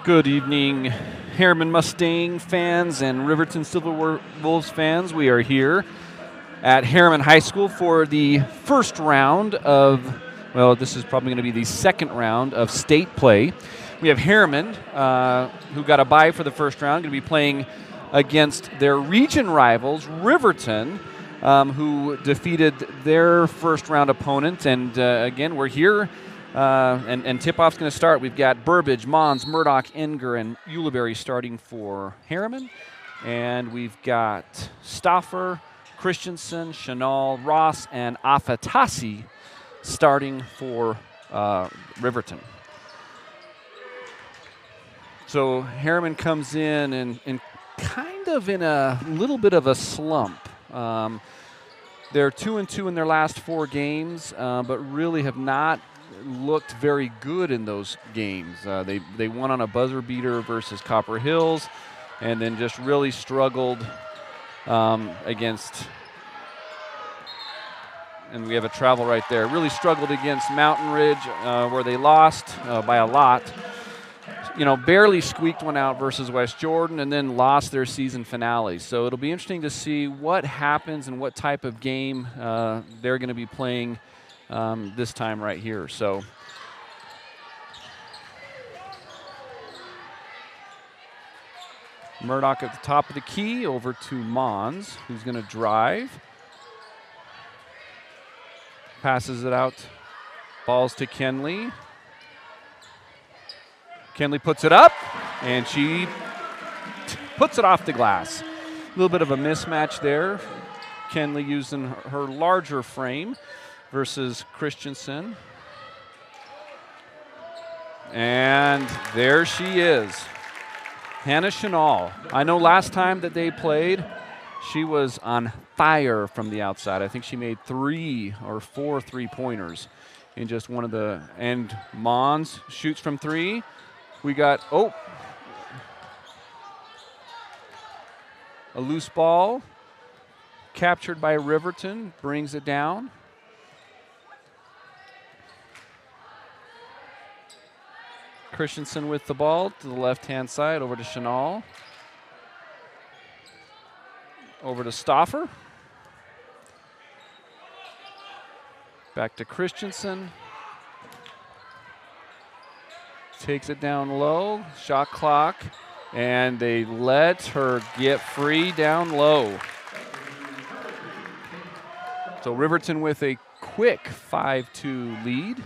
Good evening, Herriman Mustang fans and Riverton Silverwolves fans. We are here at Herriman High School for the first round of, well, this is probably going to be the second round of state play. We have Herriman, who got a bye for the first round, going to be playing against their region rivals, Riverton, who defeated their first round opponent. And again, we're here. And tip-off's going to start. We've got Burbage, Mons, Murdoch, Enger, and Ulibarri starting for Herriman. And we've got Stauffer, Christensen, Chanel, Ross, and Afatasi starting for Riverton. So Herriman comes in and kind of in a little bit of a slump. They're 2-2 in their last 4 games, but really have not looked very good in those games. They won on a buzzer beater versus Copper Hills, and then just really struggled against, and we have a travel right there, really struggled against Mountain Ridge, where they lost by a lot. You know, barely squeaked one out versus West Jordan, and then lost their season finale. So it'll be interesting to see what happens and what type of game they're going to be playing this time right here. So Murdoch at the top of the key, over to Mons, who's going to drive. Passes it out. Balls to Kenley. Kenley puts it up, and she puts it off the glass. A little bit of a mismatch there. Kenley using her larger frame versus Christensen. And there she is, Hannah Chanel. I know last time that they played, she was on fire from the outside. I think she made 3 or 4 3-pointers in just one of the, and Mons shoots from 3. We got, a loose ball captured by Riverton, brings it down. Christensen with the ball to the left-hand side, over to Chanel. Over to Stauffer. Back to Christensen. Takes it down low, shot clock, and they let her get free down low. So Riverton with a quick 5-2 lead.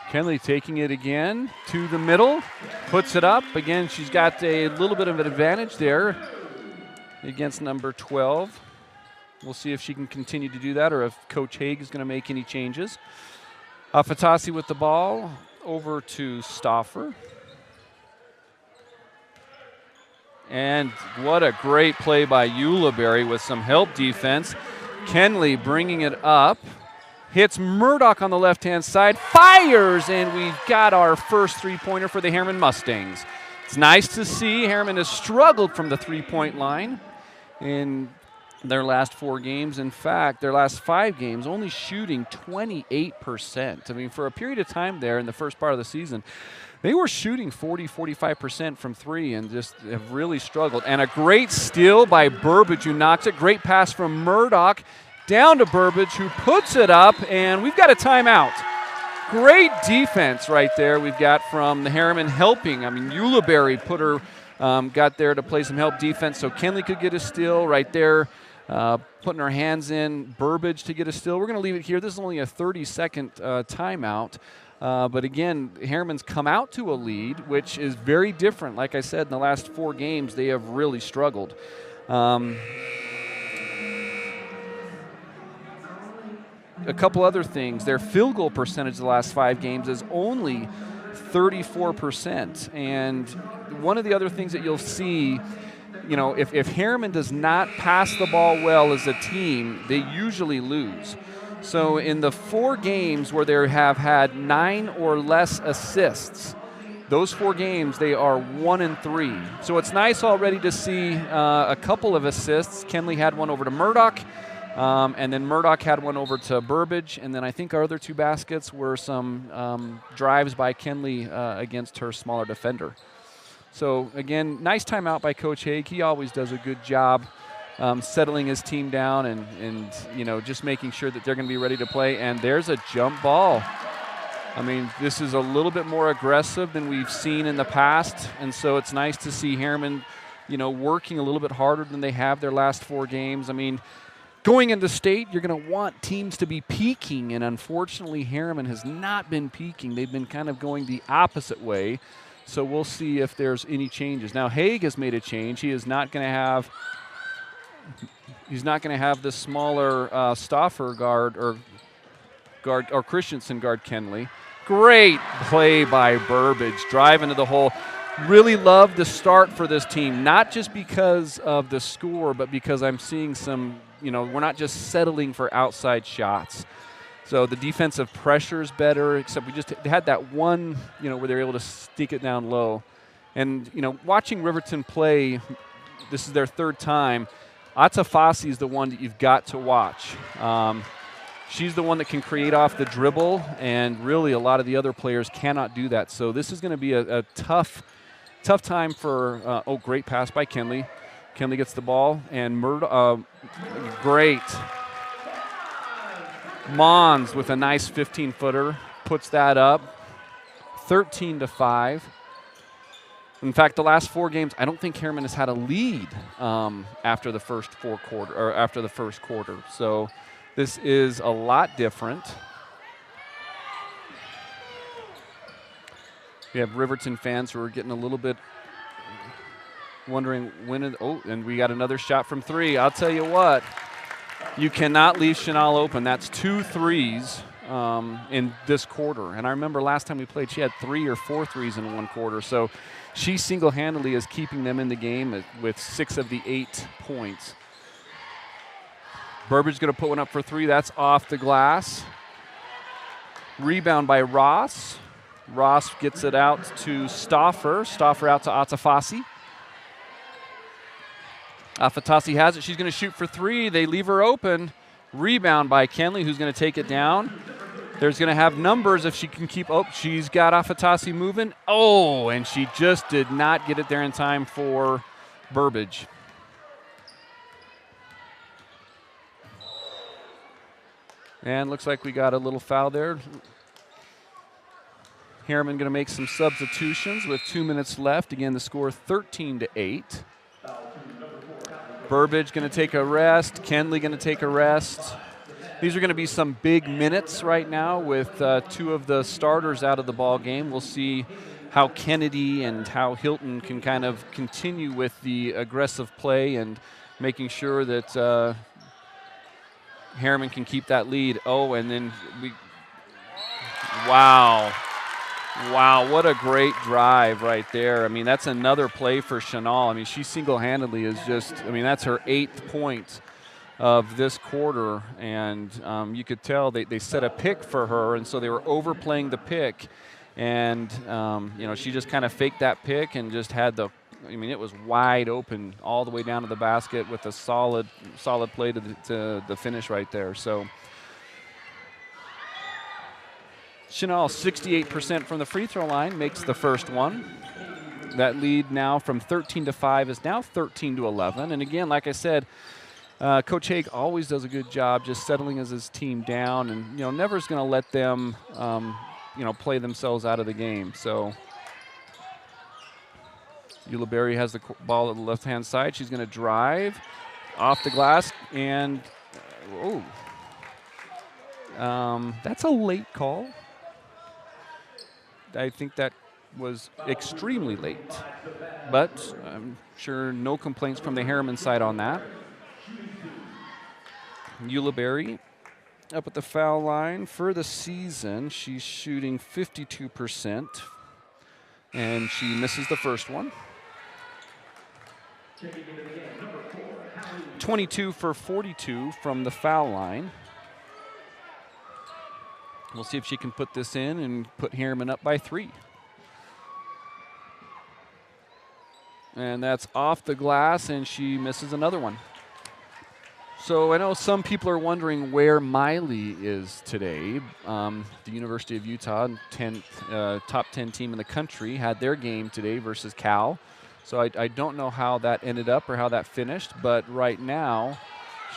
Kenley taking it again to the middle, puts it up. Again, she's got a little bit of an advantage there against number 12. We'll see if she can continue to do that or if Coach Haig is going to make any changes. Afatasi with the ball, over to Stauffer. And what a great play by Ulibarri with some help defense. Kenley bringing it up. Hits Murdoch on the left-hand side, fires, and we've got our first 3-pointer for the Herriman Mustangs. It's nice to see Herriman has struggled from the 3-point line in their last 4 games. In fact, their last 5 games, only shooting 28%. I mean, for a period of time there in the first part of the season, they were shooting 40-45% from 3 and just have really struggled. And a great steal by Burbage, who knocks it. Great pass from Murdoch down to Burbage, who puts it up, and we've got a timeout. Great defense right there we've got from the Herriman helping. I mean, Ulibarri put her, got there to play some help defense so Kenley could get a steal right there, putting her hands in. Burbage to get a steal. We're going to leave it here. This is only a 30-second timeout. But again, Herriman's come out to a lead, which is very different. Like I said, in the last 4 games, they have really struggled. A couple other things. Their field goal percentage the last 5 games is only 34%. And one of the other things that you'll see, you know, if Herriman does not pass the ball well as a team, they usually lose. So in the 4 games where they have had 9 or less assists, those 4 games, they are 1-3. So it's nice already to see a couple of assists. Kenley had one over to Murdoch. And then Murdoch had one over to Burbage, and then I think our other 2 baskets were some drives by Kenley against her smaller defender. So, again, nice timeout by Coach Haig. He always does a good job settling his team down and just making sure that they're going to be ready to play. And there's a jump ball. I mean, this is a little bit more aggressive than we've seen in the past, and so it's nice to see Herriman, working a little bit harder than they have their last 4 games. I mean, going into state, you're going to want teams to be peaking, and unfortunately, Herriman has not been peaking. They've been kind of going the opposite way, so we'll see if there's any changes. Now, Haig has made a change. He is not going to have the smaller Stauffer guard or Christensen guard Kenley. Great play by Burbage, drive into the hole. Really love the start for this team, not just because of the score, but because I'm seeing some, we're not just settling for outside shots. So the defensive pressure is better, except we just had that one, where they were able to stick it down low. And, watching Riverton play, this is their 3rd time, Atafasi is the one that you've got to watch. She's the one that can create off the dribble, and really a lot of the other players cannot do that. So this is going to be a tough time for, great pass by Kenley. Kenley gets the ball, and great. Mons with a nice 15-footer puts that up, 13-5. In fact, the last 4 games, I don't think Herriman has had a lead after the first quarter. So this is a lot different. We have Riverton fans who are getting a little bit wondering when. And we got another shot from 3. I'll tell you what, you cannot leave Chanel open. That's 2 threes in this quarter. And I remember last time we played, she had 3 or 4 threes in one quarter. So she single-handedly is keeping them in the game with 6 of the 8 points. Burbage going to put one up for 3. That's off the glass. Rebound by Ross. Ross gets it out to Stauffer. Stauffer out to Atafasi. Atafasi has it. She's going to shoot for 3. They leave her open. Rebound by Kenley, who's going to take it down. There's going to have numbers if she can keep. Oh, she's got Afatasi moving. Oh, and she just did not get it there in time for Burbage. And looks like we got a little foul there. Herriman going to make some substitutions with 2 minutes left. Again, the score 13-8. Burbage going to take a rest. Kenley going to take a rest. These are going to be some big minutes right now with 2 of the starters out of the ball game. We'll see how Kennedy and how Hilton can kind of continue with the aggressive play and making sure that Herriman can keep that lead. Oh, and then wow, what a great drive right there. I mean, that's another play for Chanel. I mean, she single-handedly is just, that's her 8th point of this quarter, and you could tell they set a pick for her, and so they were overplaying the pick, and she just kind of faked that pick and just had it was wide open all the way down to the basket with a solid play to the finish right there. So Chanel, 68% from the free throw line, makes the first one. That lead now from 13-5 is now 13-11. And again, like I said, Coach Haig always does a good job just settling his team down, and never is going to let them play themselves out of the game. So Ulibarri has the ball at the left-hand side. She's going to drive off the glass, and that's a late call. I think that was extremely late, but I'm sure no complaints from the Herriman side on that. Ulibarri up at the foul line for the season. She's shooting 52%, and she misses the first one. 22 for 42 from the foul line. We'll see if she can put this in and put Herriman up by 3. And that's off the glass, and she misses another one. So I know some people are wondering where Miley is today. The University of Utah, top 10 team in the country, had their game today versus Cal. So I don't know how that ended up or how that finished, but right now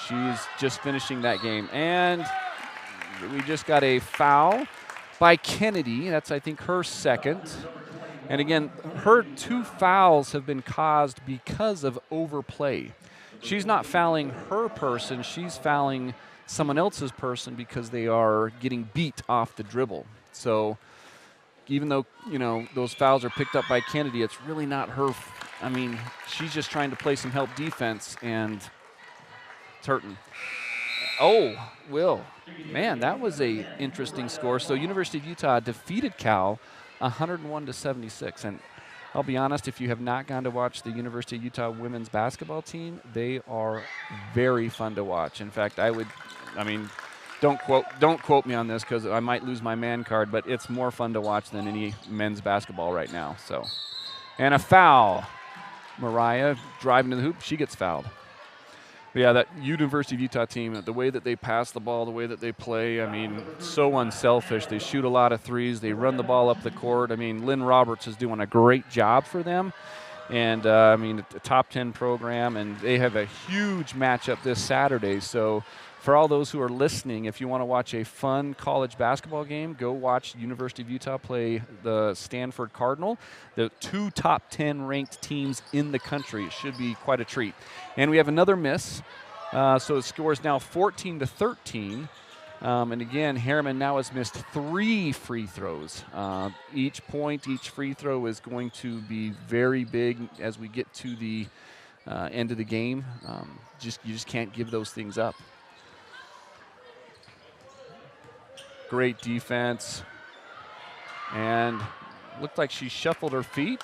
she's just finishing that game. And we just got a foul by Kennedy. That's, I think, her second. And again, her 2 fouls have been caused because of overplay. She's not fouling her person, she's fouling someone else's person because they are getting beat off the dribble. So even though, those fouls are picked up by Kennedy, it's really not her. I mean, she's just trying to play some help defense, and it's hurting. Oh, Will. Man, that was a interesting score. So University of Utah defeated Cal 101-76. And I'll be honest, if you have not gone to watch the University of Utah women's basketball team, they are very fun to watch. In fact, don't quote me on this because I might lose my man card, but it's more fun to watch than any men's basketball right now. So, and a foul. Mariah driving to the hoop, she gets fouled. But yeah, that University of Utah team, the way that they pass the ball, the way that they play, so unselfish. They shoot a lot of threes. They run the ball up the court. Lynn Roberts is doing a great job for them. And, a top 10 program, and they have a huge matchup this Saturday. So for all those who are listening, if you want to watch a fun college basketball game, go watch University of Utah play the Stanford Cardinal, the 2 top 10 ranked teams in the country. It should be quite a treat. And we have another miss. So the score is now 14-13. And again, Herriman now has missed 3 free throws. Each free throw is going to be very big as we get to the end of the game. You just can't give those things up. Great defense. And looked like she shuffled her feet.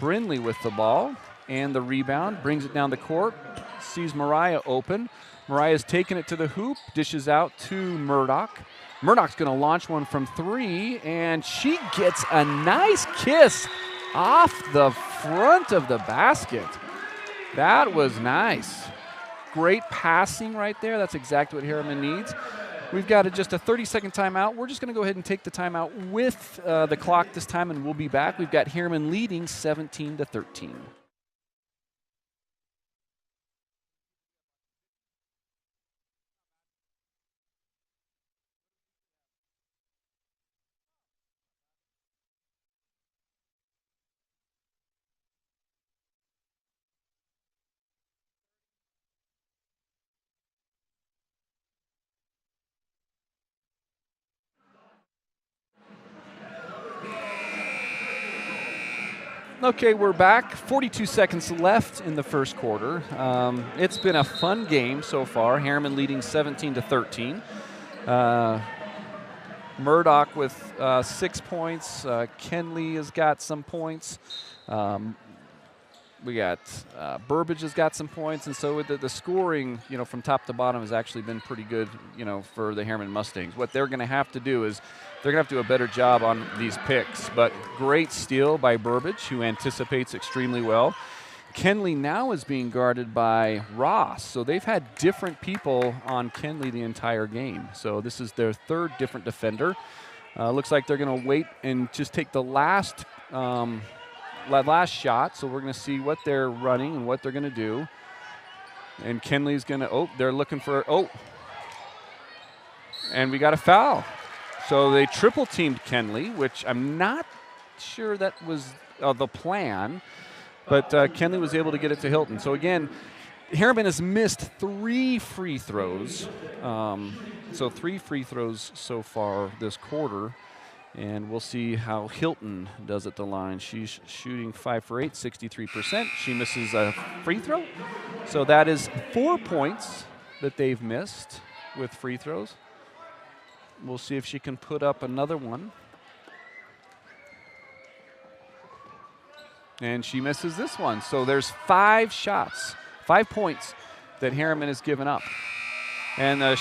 Brindley with the ball and the rebound, brings it down the court, sees Mariah open. Mariah's taking it to the hoop, dishes out to Murdoch. Murdoch's going to launch one from 3, and she gets a nice kiss off the front of the basket. That was nice. Great passing right there. That's exactly what Herriman needs. We've got just a 30-second timeout. We're just going to go ahead and take the timeout with the clock this time, and we'll be back. We've got Herriman leading 17-13. Okay, we're back. 42 seconds left in the first quarter. It's been a fun game so far. Herriman leading 17-13. Murdoch with 6 points. Kenley has got some points. We got Burbage has got some points, and so the scoring, from top to bottom has actually been pretty good, for the Herriman Mustangs. What they're going to have to do is they're going to have to do a better job on these picks. But great steal by Burbage, who anticipates extremely well. Kenley now is being guarded by Ross, so they've had different people on Kenley the entire game. So this is their 3rd different defender. Looks like they're going to wait and just take the last shot, so we're going to see what they're running and what they're going to do. And Kenley's going to, they're looking for, and we got a foul. So they triple-teamed Kenley, which I'm not sure that was the plan, but Kenley was able to get it to Hilton. So again, Herriman has missed 3 free throws. So 3 free throws so far this quarter. And we'll see how Hilton does at the line. She's shooting 5 for 8, 63%. She misses a free throw. So that is 4 points that they've missed with free throws. We'll see if she can put up another one. And she misses this one. So there's 5 shots, 5 points that Herriman has given up. And the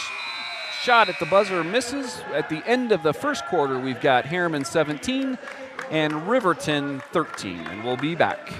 shot at the buzzer misses. At the end of the first quarter, we've got Herriman 17 and Riverton 13. And we'll be back.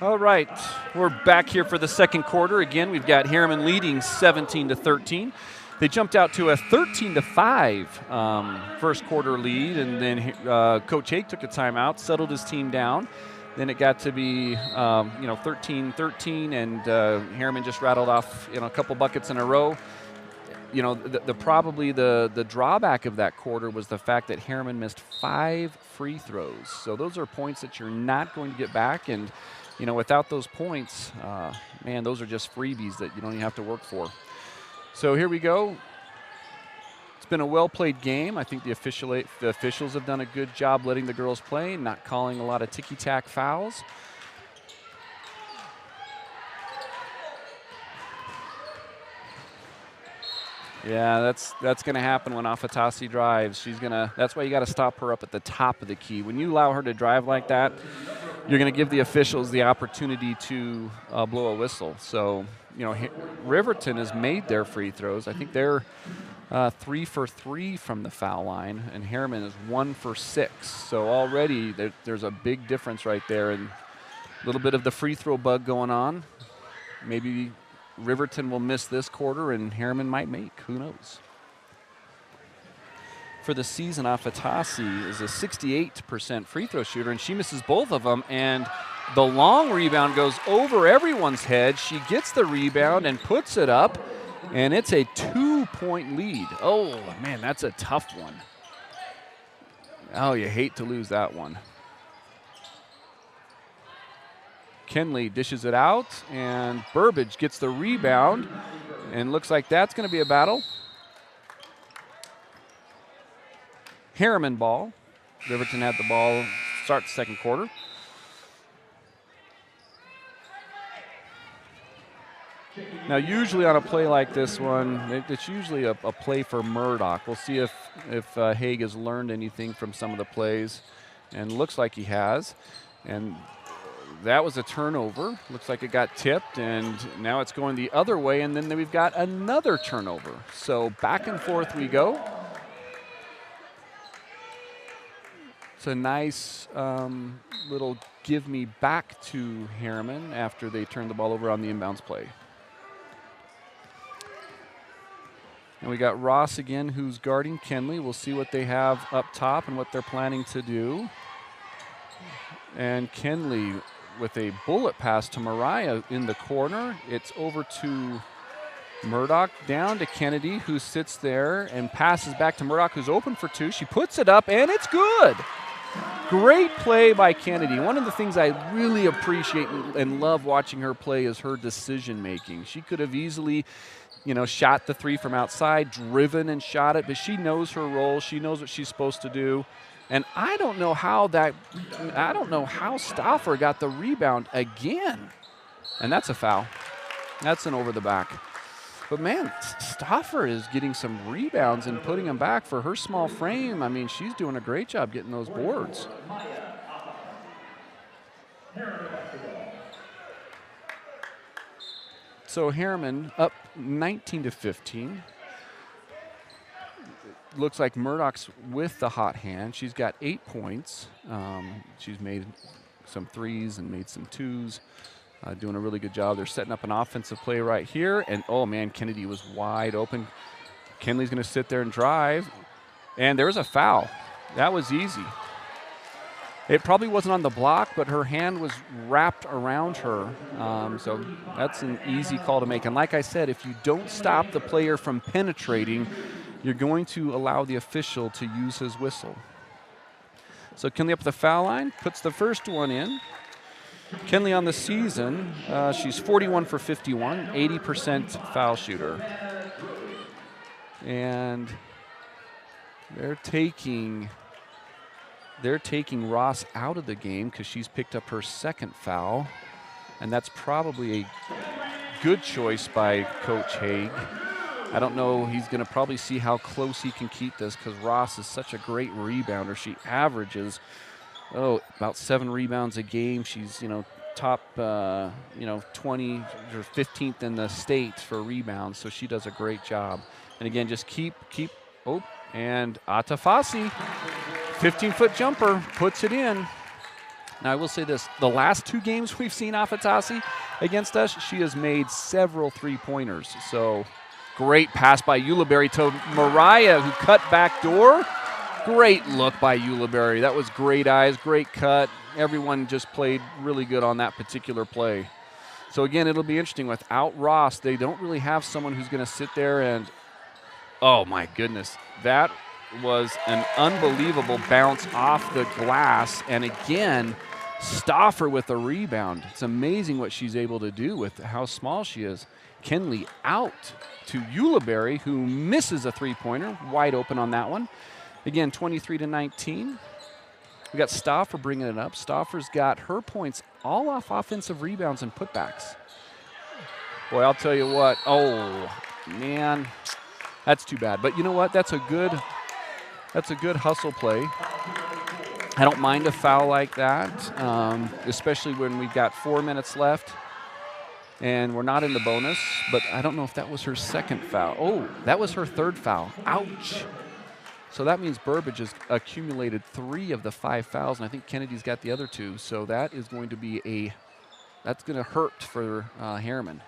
All right, we're back here for the second quarter. Again, we've got Herriman leading 17-13. They jumped out to a 13-5 first quarter lead, and then Coach Haig took a timeout, settled his team down. Then it got to be 13-13, and Herriman just rattled off a couple buckets in a row. Probably the drawback of that quarter was the fact that Herriman missed 5 free throws. So those are points that you're not going to get back, and without those points, man, those are just freebies that you don't even have to work for. So here we go. It's been a well-played game. I think the officials have done a good job letting the girls play, not calling a lot of ticky-tack fouls. Yeah, that's going to happen when Afatasi drives. That's why you got to stop her up at the top of the key. When you allow her to drive like that, you're going to give the officials the opportunity to blow a whistle. So, Riverton has made their free throws. I think they're 3 for 3 from the foul line, and Herriman is 1 for 6. So already there's a big difference right there, and a little bit of the free throw bug going on. Maybe Riverton will miss this quarter, and Herriman might make. Who knows? For the season, Afatasi is a 68% free throw shooter, and she misses both of them, and the long rebound goes over everyone's head. She gets the rebound and puts it up, and it's a 2-point lead. Oh, man, that's a tough one. Oh, you hate to lose that one. Kenley dishes it out, and Burbage gets the rebound, and looks like that's going to be a battle. Herriman ball. Riverton had the ball start the second quarter. Now, usually on a play like this one, it's usually a play for Murdoch. We'll see if Haig has learned anything from some of the plays, and looks like he has. And that was a turnover. Looks like it got tipped, and now it's going the other way, and then we've got another turnover. So back and forth we go. It's a nice little give me back to Herriman after they turned the ball over on the inbounds play. And we got Ross again, who's guarding Kenley. We'll see what they have up top and what they're planning to do. And Kenley with a bullet pass to Mariah in the corner. It's over to Murdoch, down to Kennedy, who sits there and passes back to Murdoch, who's open for 2. She puts it up, and it's good. Great play by Kennedy. One of the things I really appreciate and love watching her play is her decision making. She could have easily, shot the 3 from outside, driven and shot it, but she knows her role. She knows what she's supposed to do. And I don't know how Stauffer got the rebound again. And that's a foul. That's an over the back. But man, Stauffer is getting some rebounds and putting them back for her small frame. I mean, she's doing a great job getting those boards. So Herriman up 19-15. Looks like Murdoch's with the hot hand. She's got 8 points. She's made some 3s and made some 2s. Doing a really good job. They're setting up an offensive play right here. And, oh, man, Kennedy was wide open. Kenley's going to sit there and drive. And there was a foul. That was easy. It probably wasn't on the block, but her hand was wrapped around her. So that's an easy call to make. And like I said, if you don't stop the player from penetrating, you're going to allow the official to use his whistle. So Kenley up the foul line, puts the first one in. Kenley on the season, she's 41 for 51, 80% foul shooter. And they're taking Ross out of the game because she's picked up her second foul. And that's probably a good choice by Coach Haig. I don't know, he's going to probably see how close he can keep this because Ross is such a great rebounder. She averages about 7 rebounds a game. She's, top, 20 or 15th in the state for rebounds, so she does a great job. And again, just and Atafasi, 15-foot jumper, puts it in. Now, I will say this. The last 2 games we've seen Afatasi against us, she has made several three-pointers. So, great pass by Ulibarri to Mariah, who cut back door. Great look by Ulibarri. That was great eyes, great cut. Everyone just played really good on that particular play. So, again, it'll be interesting. Without Ross, they don't really have someone who's going to sit there and, oh, my goodness. That was an unbelievable bounce off the glass. And, again, Stauffer with a rebound. It's amazing what she's able to do with how small she is. Kenley out to Ulibarri, who misses a three-pointer. Wide open on that one. Again, 23-19. We got Stauffer bringing it up. Stauffer's got her points all off offensive rebounds and putbacks. Boy, I'll tell you what. Oh, man. That's too bad. But you know what? That's a good hustle play. I don't mind a foul like that, especially when we've got 4 minutes left and we're not in the bonus. But I don't know if that was her second foul. Oh, that was her third foul. Ouch. So that means Burbage has accumulated 3 of the 5 fouls, and I think Kennedy's got the other 2. So that is going to be that's going to hurt for Herriman.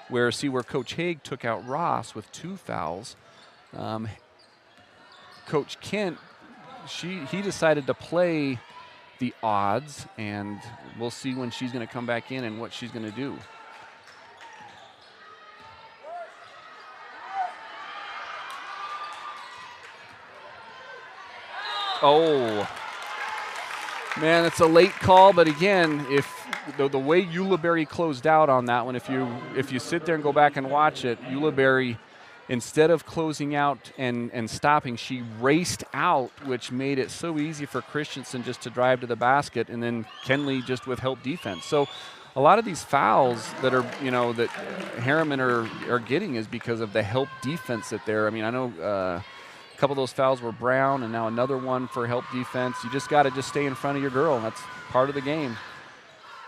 Where Coach Haig took out Ross with 2 fouls. Coach Kent, he decided to play the odds, and we'll see when she's going to come back in and what she's going to do. Oh, man, it's a late call, but again, if the way Ulibarri closed out on that one, if you sit there and go back and watch it, Ulibarri, instead of closing out and stopping, she raced out, which made it so easy for Christensen just to drive to the basket, and then Kenley just with help defense. So a lot of these fouls that are, that Herriman are getting is because of the help defense that they're, I know a couple of those fouls were Brown, and now another one for help defense. You just got to just stay in front of your girl. That's part of the game.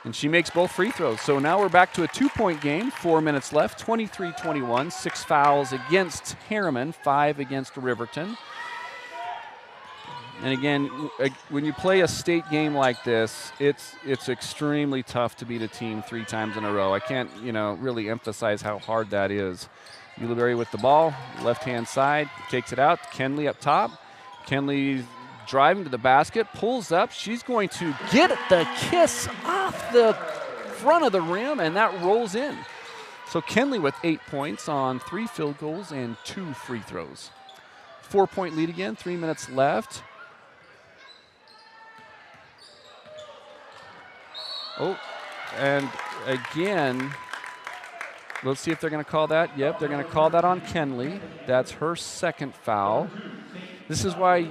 And she makes both free throws. So now we're back to a 2-point game, 4 minutes left, 23-21, 6 fouls against Herriman, 5 against Riverton. And again, when you play a state game like this, it's extremely tough to beat a team 3 times in a row. I can't, really emphasize how hard that is. Ulibarri with the ball, left-hand side, takes it out. Kenley up top. Kenley driving to the basket, pulls up. She's going to get the kiss off the front of the rim, and that rolls in. So Kenley with 8 points on 3 field goals and 2 free throws. 4-point lead again, 3 minutes left. Oh, and again, let's see if they're going to call that. Yep, they're going to call that on Kenley. That's her second foul. This is why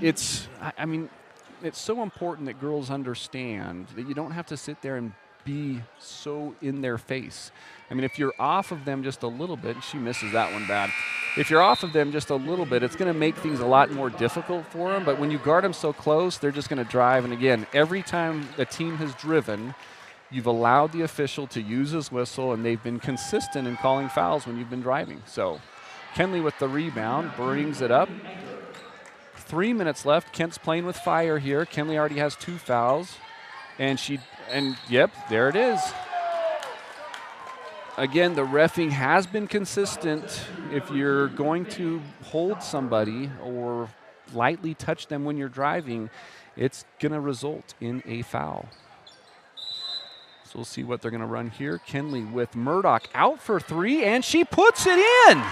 it's so important that girls understand that you don't have to sit there and be so in their face. If you're off of them just a little bit, she misses that one bad. If you're off of them just a little bit, it's going to make things a lot more difficult for them. But when you guard them so close, they're just going to drive. And again, every time the team has driven, you've allowed the official to use his whistle, and they've been consistent in calling fouls when you've been driving. So Kenley with the rebound, brings it up. 3 minutes left. Kent's playing with fire here. Kenley already has 2 fouls. And yep, there it is. Again, the reffing has been consistent. If you're going to hold somebody or lightly touch them when you're driving, it's going to result in a foul. So we'll see what they're going to run here. Kenley with Murdoch out for 3, and she puts it in.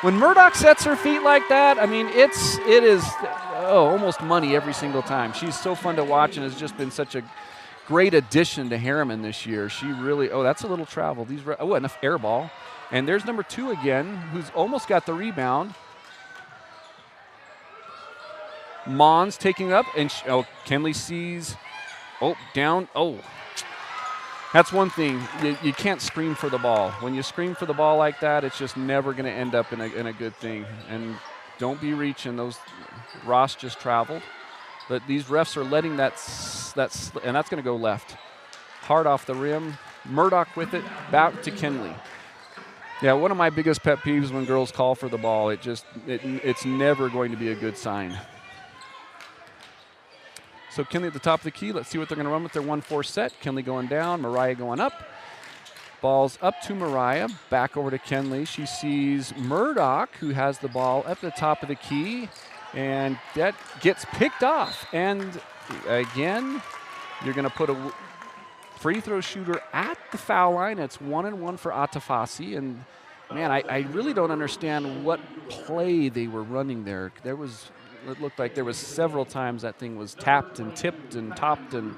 When Murdoch sets her feet like that, it is almost money every single time. She's so fun to watch and has just been such a great addition to Herriman this year. She really, that's a little travel. Enough air ball. And there's number 2 again, who's almost got the rebound. Mons taking up, and Kenley sees, down, That's one thing. You can't scream for the ball. When you scream for the ball like that, it's just never going to end up in a good thing. And don't be reaching. Ross just traveled. But these refs are letting and that's going to go left. Hard off the rim. Murdoch with it, back to Kenley. Yeah, one of my biggest pet peeves when girls call for the ball. It's never going to be a good sign. So Kinley at the top of the key. Let's see what they're going to run with their 1-4 set. Kinley going down, Mariah going up. Ball's up to Mariah, back over to Kinley. She sees Murdoch, who has the ball up at the top of the key, and that gets picked off. And again, you're going to put a free throw shooter at the foul line. It's 1-1 for Atafasi. And man, I really don't understand what play they were running there. It looked like there was several times that thing was tapped and tipped and topped, and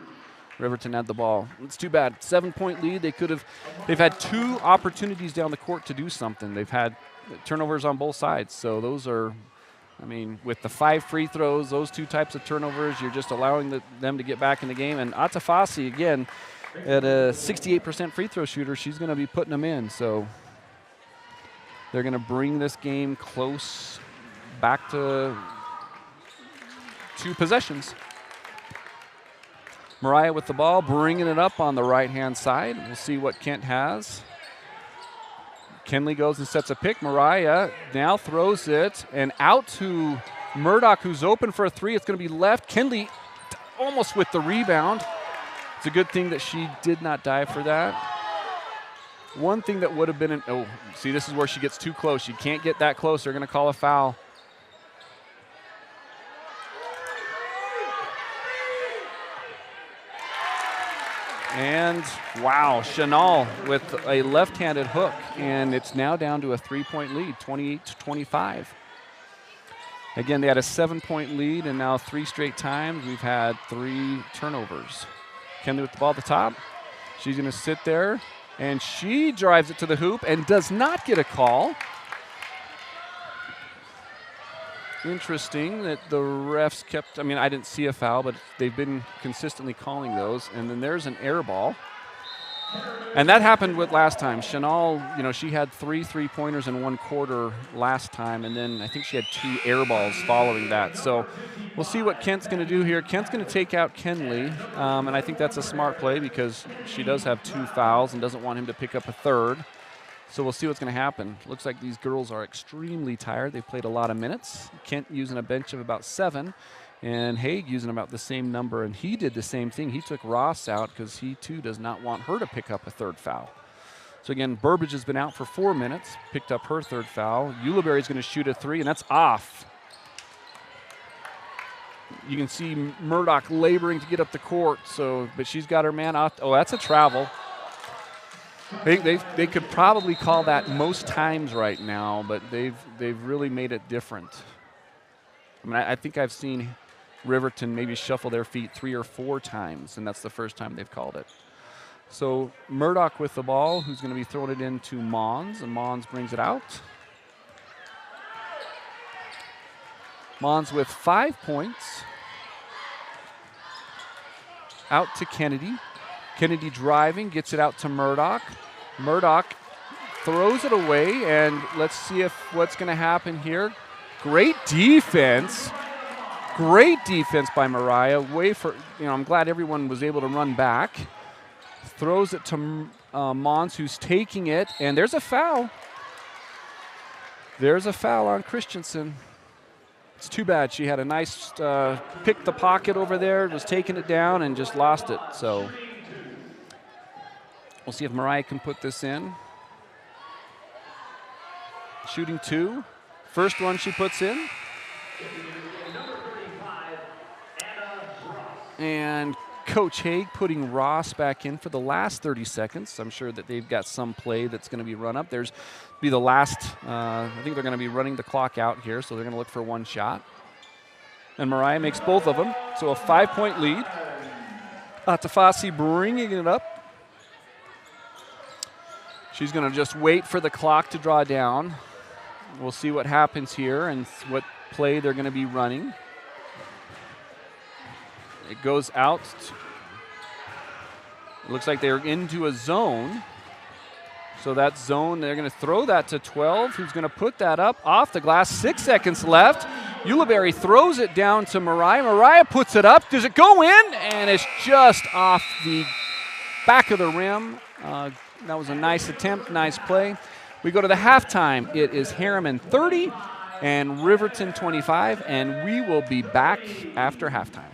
Riverton had the ball. It's too bad. 7-point lead. They've had 2 opportunities down the court to do something. They've had turnovers on both sides. So those are, I mean, with the 5 free throws, those 2 types of turnovers, you're just allowing them to get back in the game. And Atafasi, again, at a 68% free throw shooter, she's going to be putting them in. So they're going to bring this game close back to 2 possessions. Mariah with the ball, bringing it up on the right-hand side. We'll see what Kent has. Kinley goes and sets a pick. Mariah now throws it, and out to Murdoch, who's open for a 3. It's going to be left. Kinley almost with the rebound. It's a good thing that she did not dive for that. One thing that would have been see, this is where she gets too close. She can't get that close. They're going to call a foul. And wow, Chanel with a left-handed hook, and it's now down to a 3-point lead, 28-25. Again, they had a 7-point lead, and now 3 straight times we've had 3 turnovers. Kinley with the ball at the top. She's going to sit there, and she drives it to the hoop and does not get a call. Interesting that the refs kept, I mean, I didn't see a foul, but they've been consistently calling those. And then there's an air ball. And that happened with last time. Chanel, she had 3 3-pointers in 1 quarter last time, and then I think she had 2 air balls following that. So we'll see what Kent's going to do here. Kent's going to take out Kinley, and I think that's a smart play because she does have 2 fouls and doesn't want him to pick up a 3rd. So we'll see what's going to happen. Looks like these girls are extremely tired. They've played a lot of minutes. Kent using a bench of about 7, and Haig using about the same number. And he did the same thing. He took Ross out because he, too, does not want her to pick up a 3rd foul. So, again, Burbage has been out for 4 minutes, picked up her 3rd foul. Ulibarri's going to shoot a 3, and that's off. You can see Murdoch laboring to get up the court, but she's got her man out. Oh, that's a travel. They could probably call that most times right now, but they've really made it different. I mean, I think I've seen Riverton maybe shuffle their feet 3 or 4 times, and that's the first time they've called it. So Murdoch with the ball, who's going to be throwing it into Mons, and Mons brings it out. Mons with 5 points. Out to Kennedy. Kennedy driving, gets it out to Murdoch. Murdoch throws it away, and let's see what's going to happen here. Great defense. Great defense by Mariah. I'm glad everyone was able to run back. Throws it to Mons, who's taking it, and there's a foul. There's a foul on Christensen. It's too bad. She had a nice pick the pocket over there, was taking it down, and just lost it. So we'll see if Mariah can put this in. Shooting 2. First one she puts in. And Coach Haig putting Ross back in for the last 30 seconds. I'm sure that they've got some play that's going to be run up. I think they're going to be running the clock out here, so they're going to look for 1 shot. And Mariah makes both of them, so a 5-point lead. Atafasi bringing it up. She's going to just wait for the clock to draw down. We'll see what happens here and what play they're going to be running. It goes out. It looks like they're into a zone. So that zone, they're going to throw that to 12. Who's going to put that up off the glass? 6 seconds left. Ulibarri throws it down to Mariah. Mariah puts it up. Does it go in? And it's just off the back of the rim. That was a nice attempt, nice play. We go to the halftime. It is Herriman 30 and Riverton 25, and we will be back after halftime.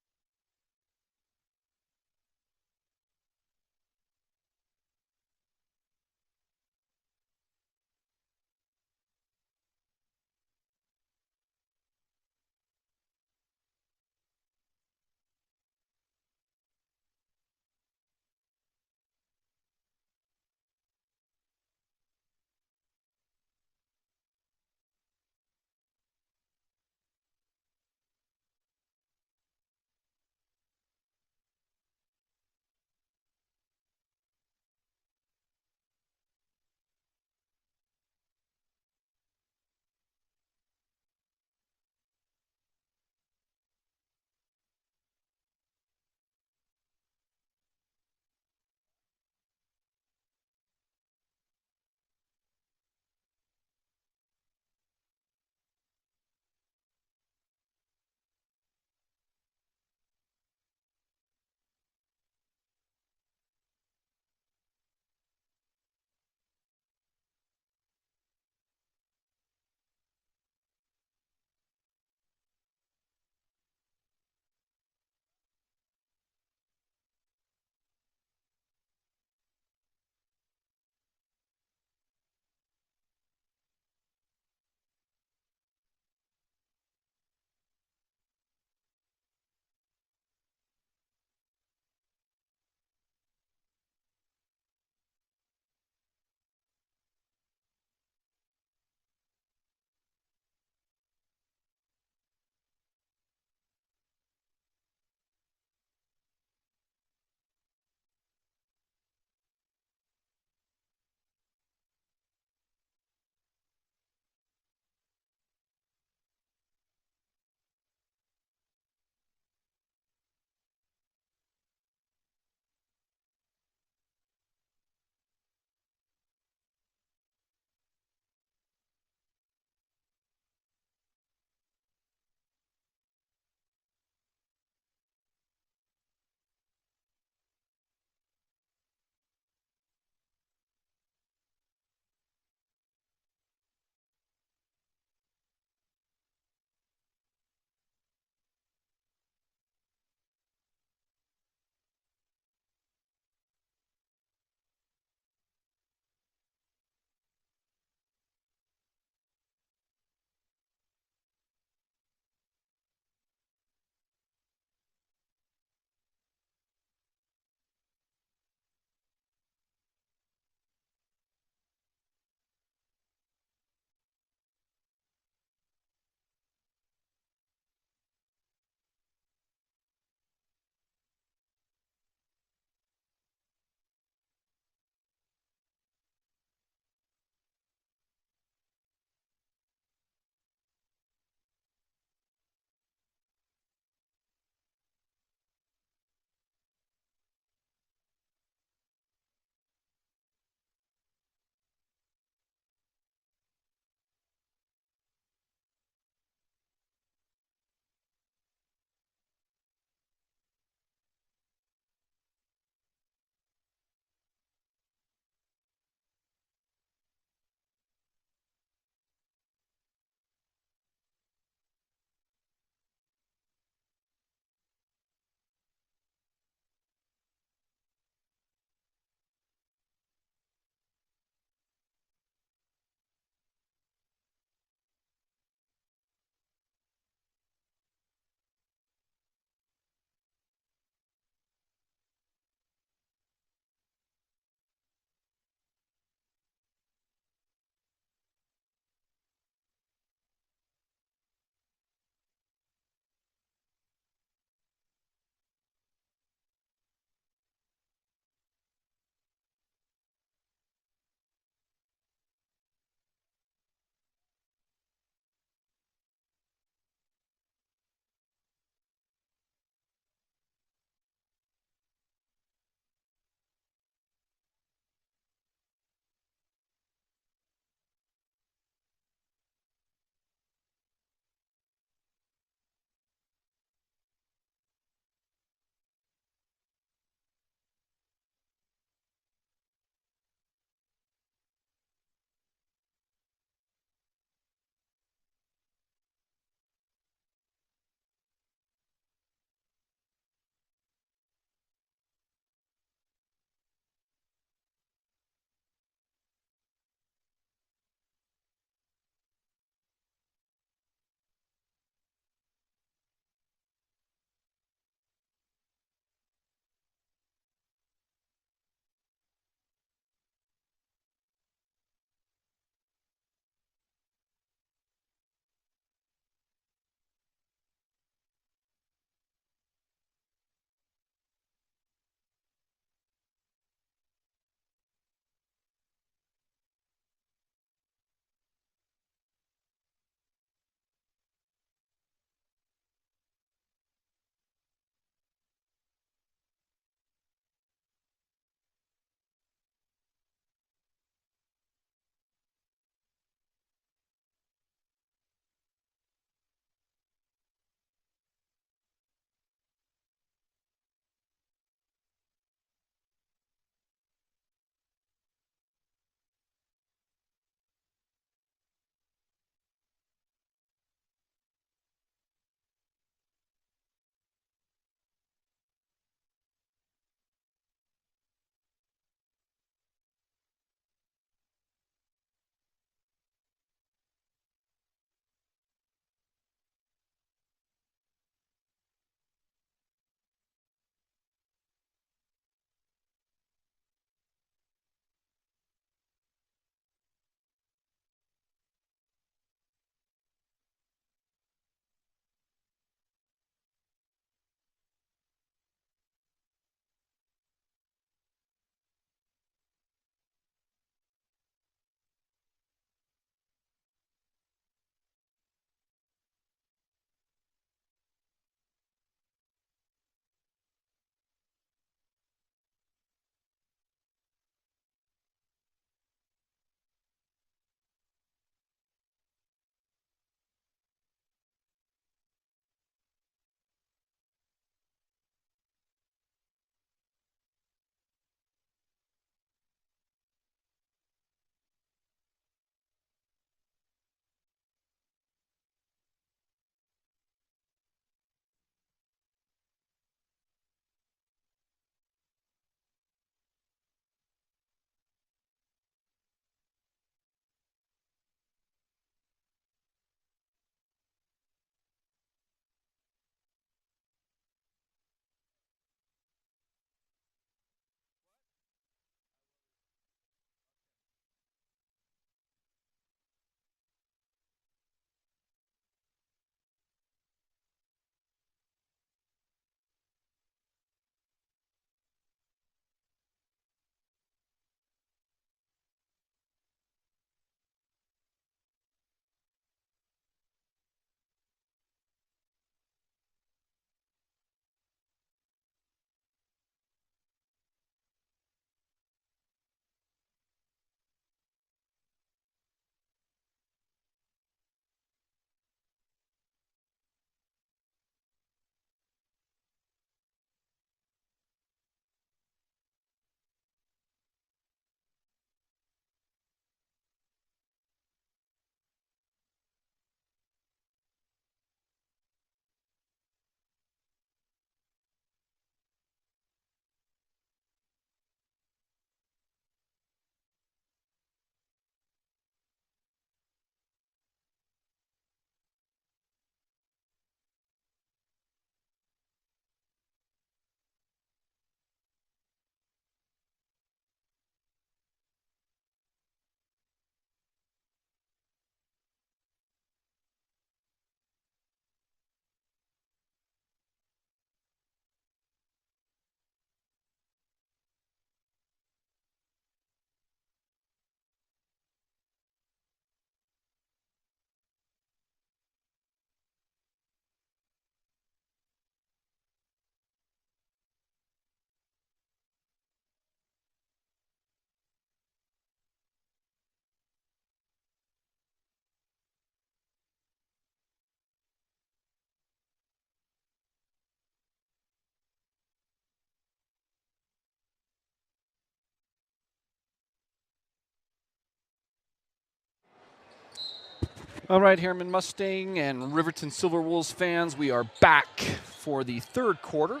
All right, Herriman Mustang and Riverton Silverwolves fans, we are back for the third quarter.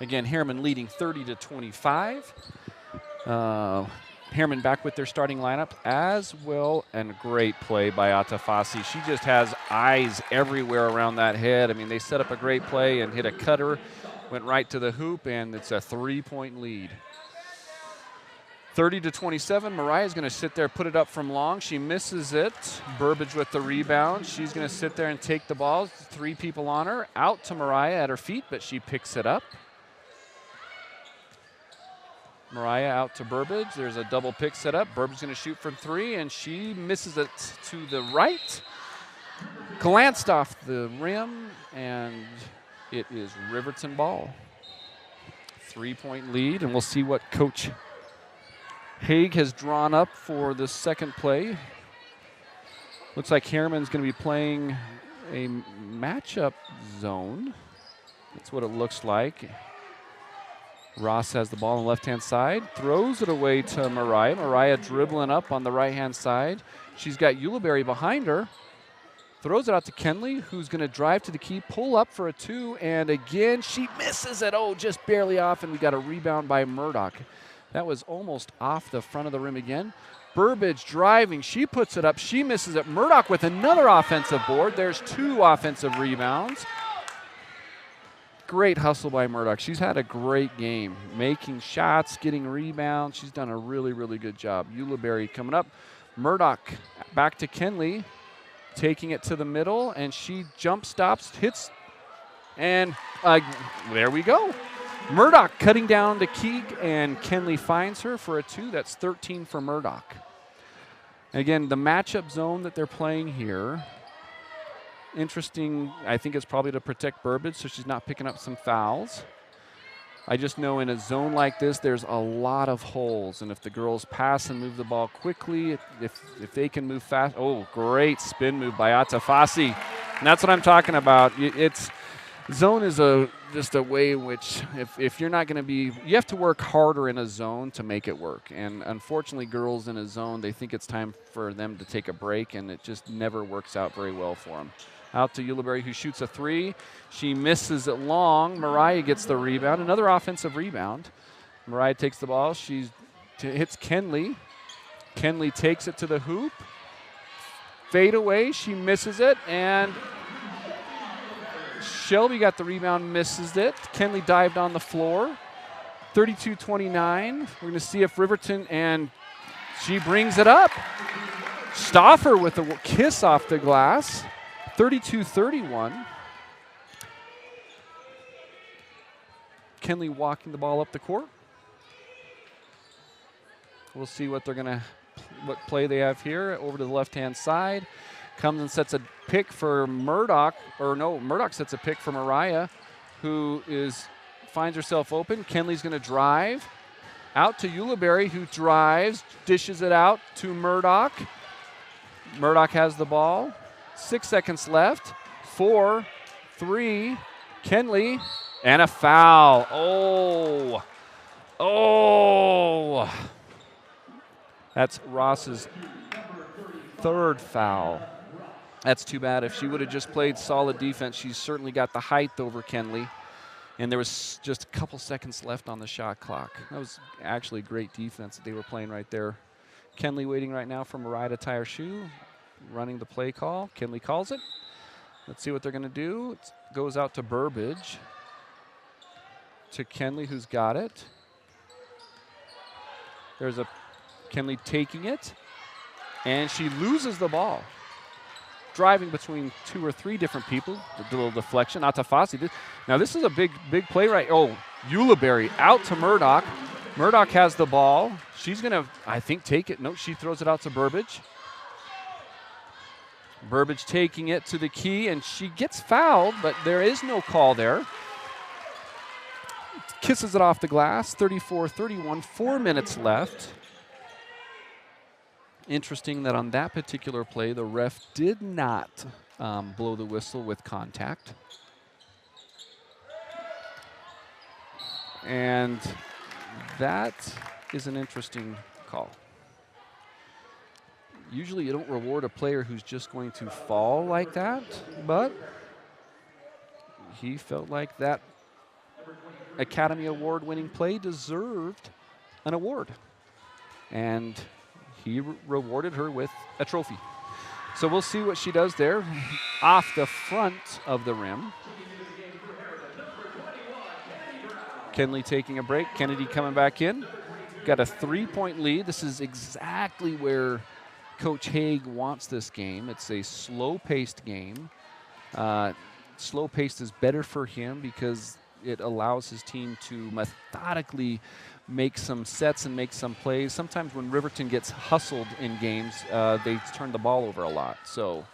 Again, Herriman leading 30-25. Herriman back with their starting lineup as well, and great play by Atafasi. She just has eyes everywhere around that head. I mean, they set up a great play and hit a cutter, went right to the hoop, and it's a 3-point lead. 30-27, Mariah's going to sit there, put it up from long. She misses it. Burbage with the rebound. She's going to sit there and take the ball. 3 people on her. Out to Mariah at her feet, but she picks it up. Mariah out to Burbage. There's a double pick set up. Burbage's going to shoot from 3, and she misses it to the right. Glanced off the rim, and it is Riverton ball. 3-point lead, and we'll see what Coach Haig has drawn up for the second play. Looks like Herriman's going to be playing a matchup zone. That's what it looks like. Ross has the ball on the left-hand side, throws it away to Mariah. Mariah dribbling up on the right-hand side. She's got Ulibarri behind her. Throws it out to Kenley, who's going to drive to the key, pull up for a 2, and again, she misses it. Oh, just barely off, and we got a rebound by Murdoch. That was almost off the front of the rim again. Burbage driving. She puts it up. She misses it. Murdoch with another offensive board. There's 2 offensive rebounds. Great hustle by Murdoch. She's had a great game. Making shots, getting rebounds. She's done a really, really good job. Ulibarri coming up. Murdoch back to Kenley. Taking it to the middle, and she jump stops, hits, and there we go. Murdoch cutting down to Keeg, and Kenley finds her for a 2. That's 13 for Murdoch. Again, the matchup zone that they're playing here, interesting, I think it's probably to protect Burbage so she's not picking up some fouls. I just know in a zone like this, there's a lot of holes, and if the girls pass and move the ball quickly, if they can move fast, oh, great spin move by Atafasi. And that's what I'm talking about. It's zone is just a way in which if you're not going to be, you have to work harder in a zone to make it work. And unfortunately, girls in a zone, they think it's time for them to take a break, and it just never works out very well for them. Out to Ulibarri, who shoots a 3. She misses it long. Mariah gets the rebound. Another offensive rebound. Mariah takes the ball. She hits Kenley. Kenley takes it to the hoop. Fade away. She misses it, and Shelby got the rebound, misses it. Kenley dived on the floor. 32-29. We're going to see if Riverton, and she brings it up. Stauffer with a kiss off the glass. 32-31. Kenley walking the ball up the court. We'll see what what play they have here. Over to the left-hand side. Comes and sets a pick for Murdoch, or no, Murdoch sets a pick for Mariah, who finds herself open. Kenley's going to drive. Out to Ulibarri, who drives, dishes it out to Murdoch. Murdoch has the ball. 6 seconds left. 4, 3, Kenley, and a foul. Oh. That's Ross's 3rd foul. That's too bad. If she would have just played solid defense, she's certainly got the height over Kenley. And there was just a couple seconds left on the shot clock. That was actually great defense that they were playing right there. Kenley waiting right now for Mariah to tie her shoe. Running the play call. Kenley calls it. Let's see what they're going to do. It goes out to Burbage. To Kenley, who's got it. There's a Kenley taking it. And she loses the ball. Driving between 2 or 3 different people. A little deflection. Atafasi. Now this is a big play right. Oh, Ulibarri out to Murdoch. Murdoch has the ball. She's going to, I think, take it. No, she throws it out to Burbage. Burbage taking it to the key, and she gets fouled, but there is no call there. Kisses it off the glass, 34-31, 4 minutes left. Interesting that on that particular play, the ref did not blow the whistle with contact. And that is an interesting call. Usually you don't reward a player who's just going to fall like that, but he felt like that Academy Award-winning play deserved an award. And he rewarded her with a trophy. So we'll see what she does there off the front of the rim. Kenley taking a break. Kennedy coming back in. Got a 3-point lead. This is exactly where Coach Haig wants this game. It's a slow-paced game. Slow-paced is better for him because it allows his team to methodically make some sets and make some plays. Sometimes when Riverton gets hustled in games, they turn the ball over a lot. So,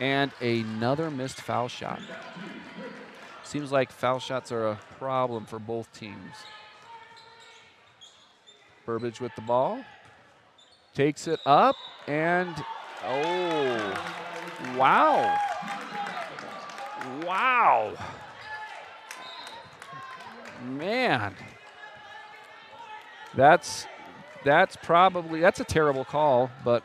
and another missed foul shot. Seems like foul shots are a problem for both teams. Burbage with the ball. Takes it up and, oh, wow. Wow. Man. That's a terrible call, but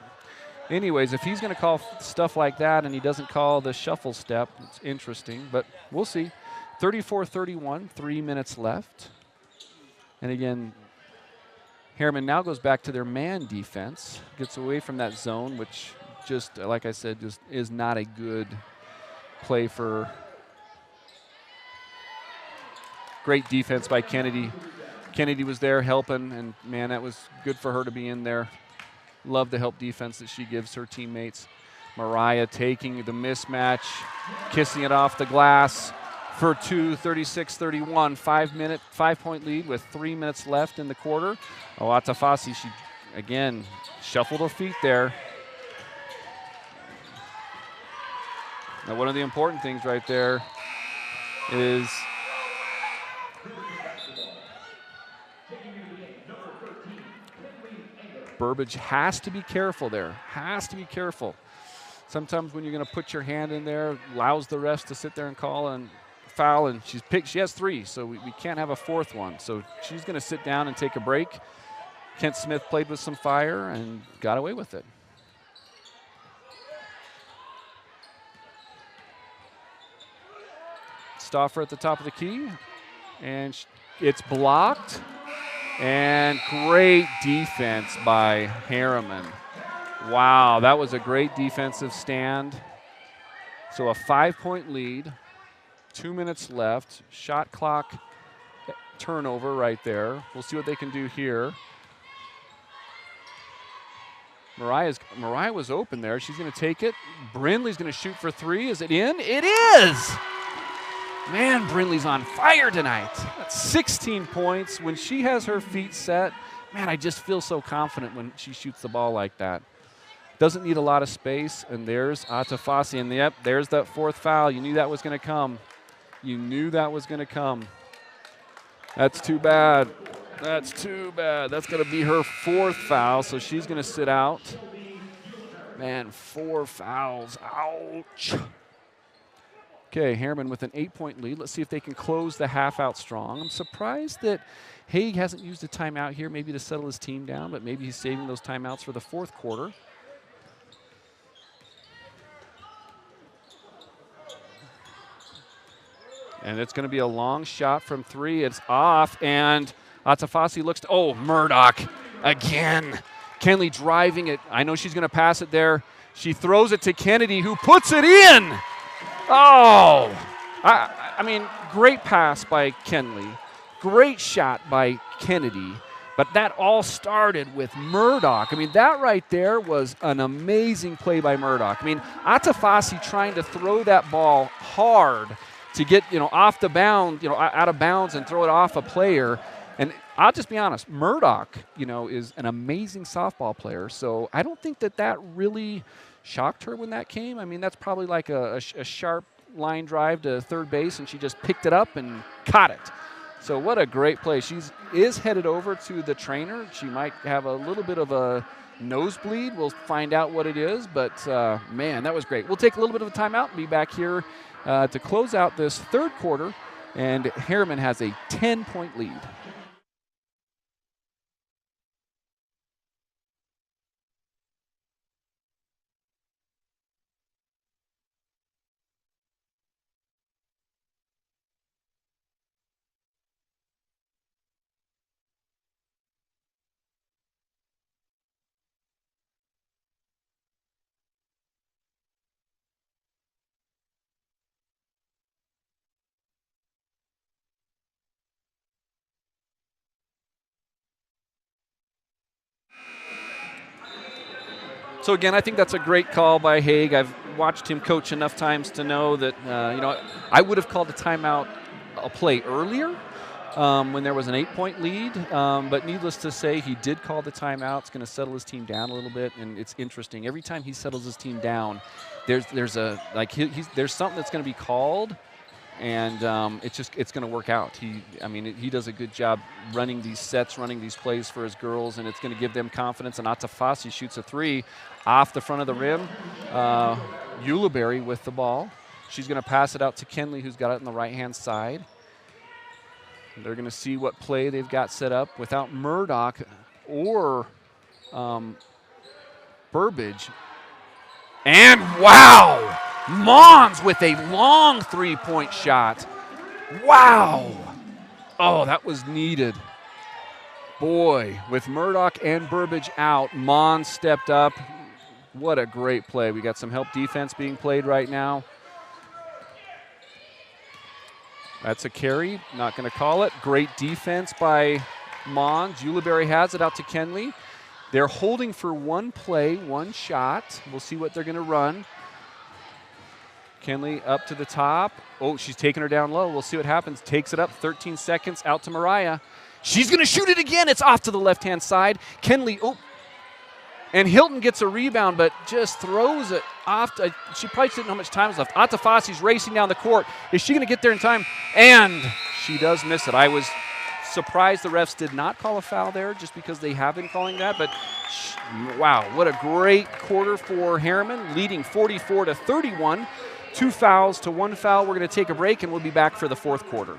anyways, if he's going to call stuff like that and he doesn't call the shuffle step, it's interesting, but we'll see. 34-31, 3 minutes left. And again, Herriman now goes back to their man defense, gets away from that zone, which just, like I said, just is not a good play for great defense by Kennedy. Kennedy was there helping, and man, that was good for her to be in there. Love the help defense that she gives her teammates. Mariah taking the mismatch, kissing it off the glass for two, 36-31, 5-point lead with 3 minutes left in the quarter. Oh, Atafasi, she again shuffled her feet there. Now, one of the important things right there is Burbage has to be careful there, has to be careful. Sometimes when you're going to put your hand in there, allows the refs to sit there and call and foul, and she has 3, so we can't have a 4th one. So she's going to sit down and take a break. Kent Smith played with some fire and got away with it. Stauffer at the top of the key, and it's blocked. And great defense by Herriman. Wow, that was a great defensive stand. So a 5-point lead, 2 minutes left, shot clock turnover right there. We'll see what they can do here. Mariah was open there. She's going to take it. Brindley's going to shoot for 3. Is it in? It is! Man, Brindley's on fire tonight. That's 16 points. When she has her feet set, man, I just feel so confident when she shoots the ball like that. Doesn't need a lot of space, and there's Atafasi. And yep, there's that 4th foul. You knew that was going to come. You knew that was going to come. That's too bad. That's too bad. That's going to be her 4th foul, so she's going to sit out. Man, 4 fouls. Ouch. Okay, Herriman with an 8-point lead. Let's see if they can close the half out strong. I'm surprised that Haig hasn't used a timeout here, maybe to settle his team down, but maybe he's saving those timeouts for the 4th quarter. And it's going to be a long shot from 3. It's off, and Atafasi looks to, oh, Murdoch again. Kenley driving it. I know she's going to pass it there. She throws it to Kennedy, who puts it in. Oh, I mean, great pass by Kenley. Great shot by Kennedy. But that all started with Murdoch. I mean, that right there was an amazing play by Murdoch. I mean, Atafasi trying to throw that ball hard to get, off the bound, out of bounds and throw it off a player. And I'll just be honest, Murdoch, is an amazing softball player. So I don't think that really shocked her when that came. I mean, that's probably like a sharp line drive to third base, and she just picked it up and caught it. So what a great play. She is headed over to the trainer. She might have a little bit of a nosebleed. We'll find out what it is, but man, that was great. We'll take a little bit of a timeout and be back here to close out this 3rd quarter, and Herriman has a 10-point lead. So again, I think that's a great call by Haig. I've watched him coach enough times to know that, I would have called a timeout a play earlier when there was an 8-point lead. But needless to say, he did call the timeout. It's going to settle his team down a little bit, and it's interesting. Every time he settles his team down, there's something that's going to be called, and it's going to work out. He does a good job running these sets, running these plays for his girls, and it's going to give them confidence. And Atafasi shoots a 3 off the front of the rim. Ulibarri with the ball. She's going to pass it out to Kenley, who's got it on the right-hand side. They're going to see what play they've got set up without Murdoch or Burbage. And wow! Mons with a long 3-point shot. Wow! Oh, that was needed. Boy, with Murdoch and Burbage out, Mons stepped up. What a great play. We got some help defense being played right now. That's a carry, not going to call it. Great defense by Mons. Ulibarri has it out to Kenley. They're holding for one play, one shot. We'll see what they're going to run. Kenley up to the top. Oh, she's taking her down low. We'll see what happens. Takes it up, 13 seconds, out to Mariah. She's going to shoot it again. It's off to the left-hand side. Kenley, and Hilton gets a rebound, but just throws it off. She probably didn't know how much time was left. Atafasi's racing down the court. Is she going to get there in time? And she does miss it. I was surprised the refs did not call a foul there just because they have been calling that. But wow, what a great quarter for Herriman, leading 44-31. 2 fouls to 1 foul. We're going to take a break, and we'll be back for the fourth quarter.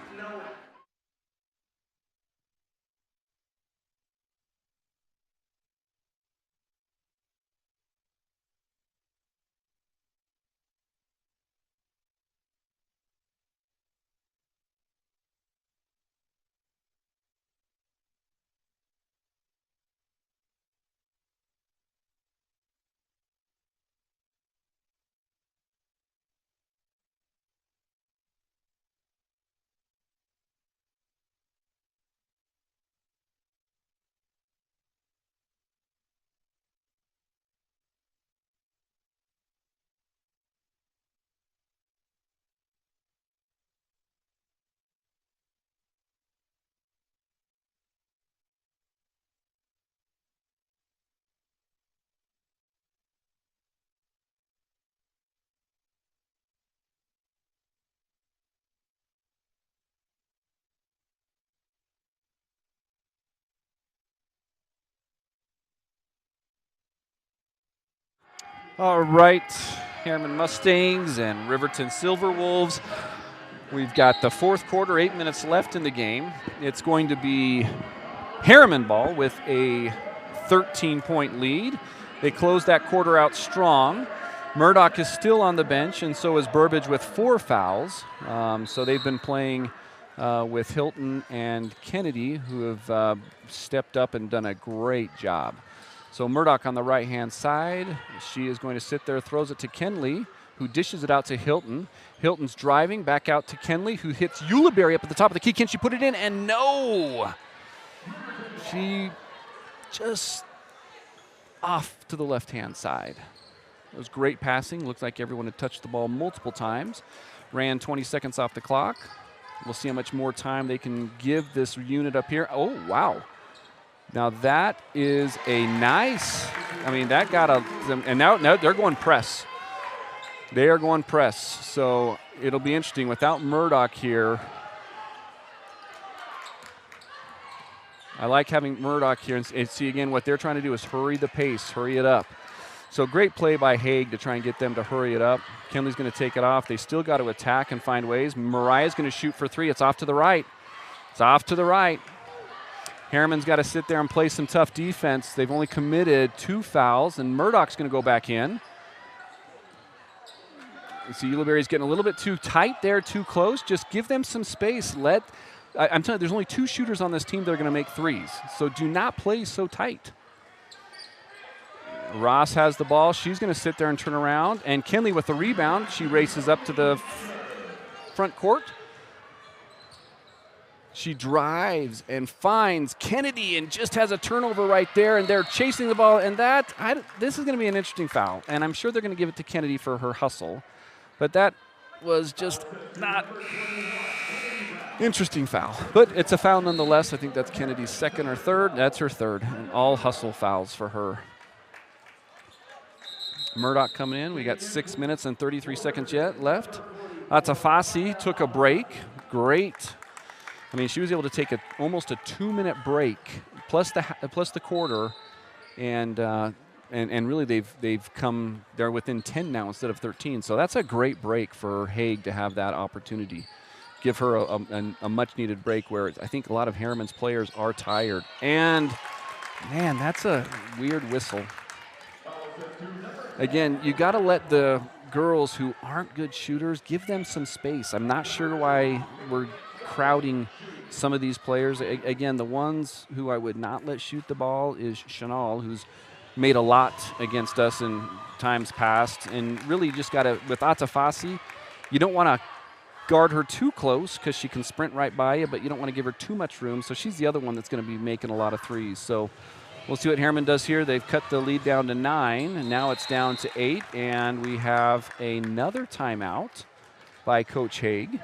All right, Herriman Mustangs and Riverton Silverwolves. We've got the fourth quarter, 8 minutes left in the game. It's going to be Herriman ball with a 13-point lead. They closed that quarter out strong. Murdoch is still on the bench, and so is Burbage with 4 fouls. So they've been playing with Hilton and Kennedy, who have stepped up and done a great job. So Murdoch on the right-hand side. She is going to sit there, throws it to Kenley, who dishes it out to Hilton. Hilton's driving back out to Kenley, who hits Ulibarri up at the top of the key. Can she put it in? And no! She just off to the left-hand side. It was great passing. Looks like everyone had touched the ball multiple times. Ran 20 seconds off the clock. We'll see how much more time they can give this unit up here. Oh, wow. Now that is a nice, that got and now they're going press. They are going press. So it'll be interesting without Murdoch here. I like having Murdoch here and see again what they're trying to do is hurry the pace, hurry it up. So great play by Haig to try and get them to hurry it up. Kenley's going to take it off. They still got to attack and find ways. Mariah's going to shoot for 3. It's off to the right. It's off to the right. Herriman's got to sit there and play some tough defense. They've only committed 2 fouls, and Murdoch's going to go back in. You see Ulibarri's getting a little bit too tight there, too close. Just give them some space. I'm telling you, there's only 2 shooters on this team that are going to make threes, so do not play so tight. Ross has the ball. She's going to sit there and turn around, and Kenley with the rebound. She races up to the front court. She drives and finds Kennedy and just has a turnover right there, and they're chasing the ball. And this is going to be an interesting foul, and I'm sure they're going to give it to Kennedy for her hustle. But that was just not interesting foul. But it's a foul nonetheless. I think that's Kennedy's second or third. That's her third, and all hustle fouls for her. Murdoch coming in. We got 6 minutes and 33 seconds yet left. Atafasi took a break. Great. I mean, she was able to take almost a 2-minute break, plus the quarter, and really they've come, they're within 10 now instead of 13. So that's a great break for Haig to have that opportunity. Give her a much-needed break where I think a lot of Herriman's players are tired. And, man, that's a weird whistle. Again, you got to let the girls who aren't good shooters, give them some space. I'm not sure why we're crowding some of these players. Again, the ones who I would not let shoot the ball is Chanel, who's made a lot against us in times past. And really just got to, with Atafasi, you don't want to guard her too close because she can sprint right by you, but you don't want to give her too much room. So she's the other one that's going to be making a lot of threes. So we'll see what Herriman does here. They've cut the lead down to 9, and now it's down to 8, and we have another timeout by Coach Haig.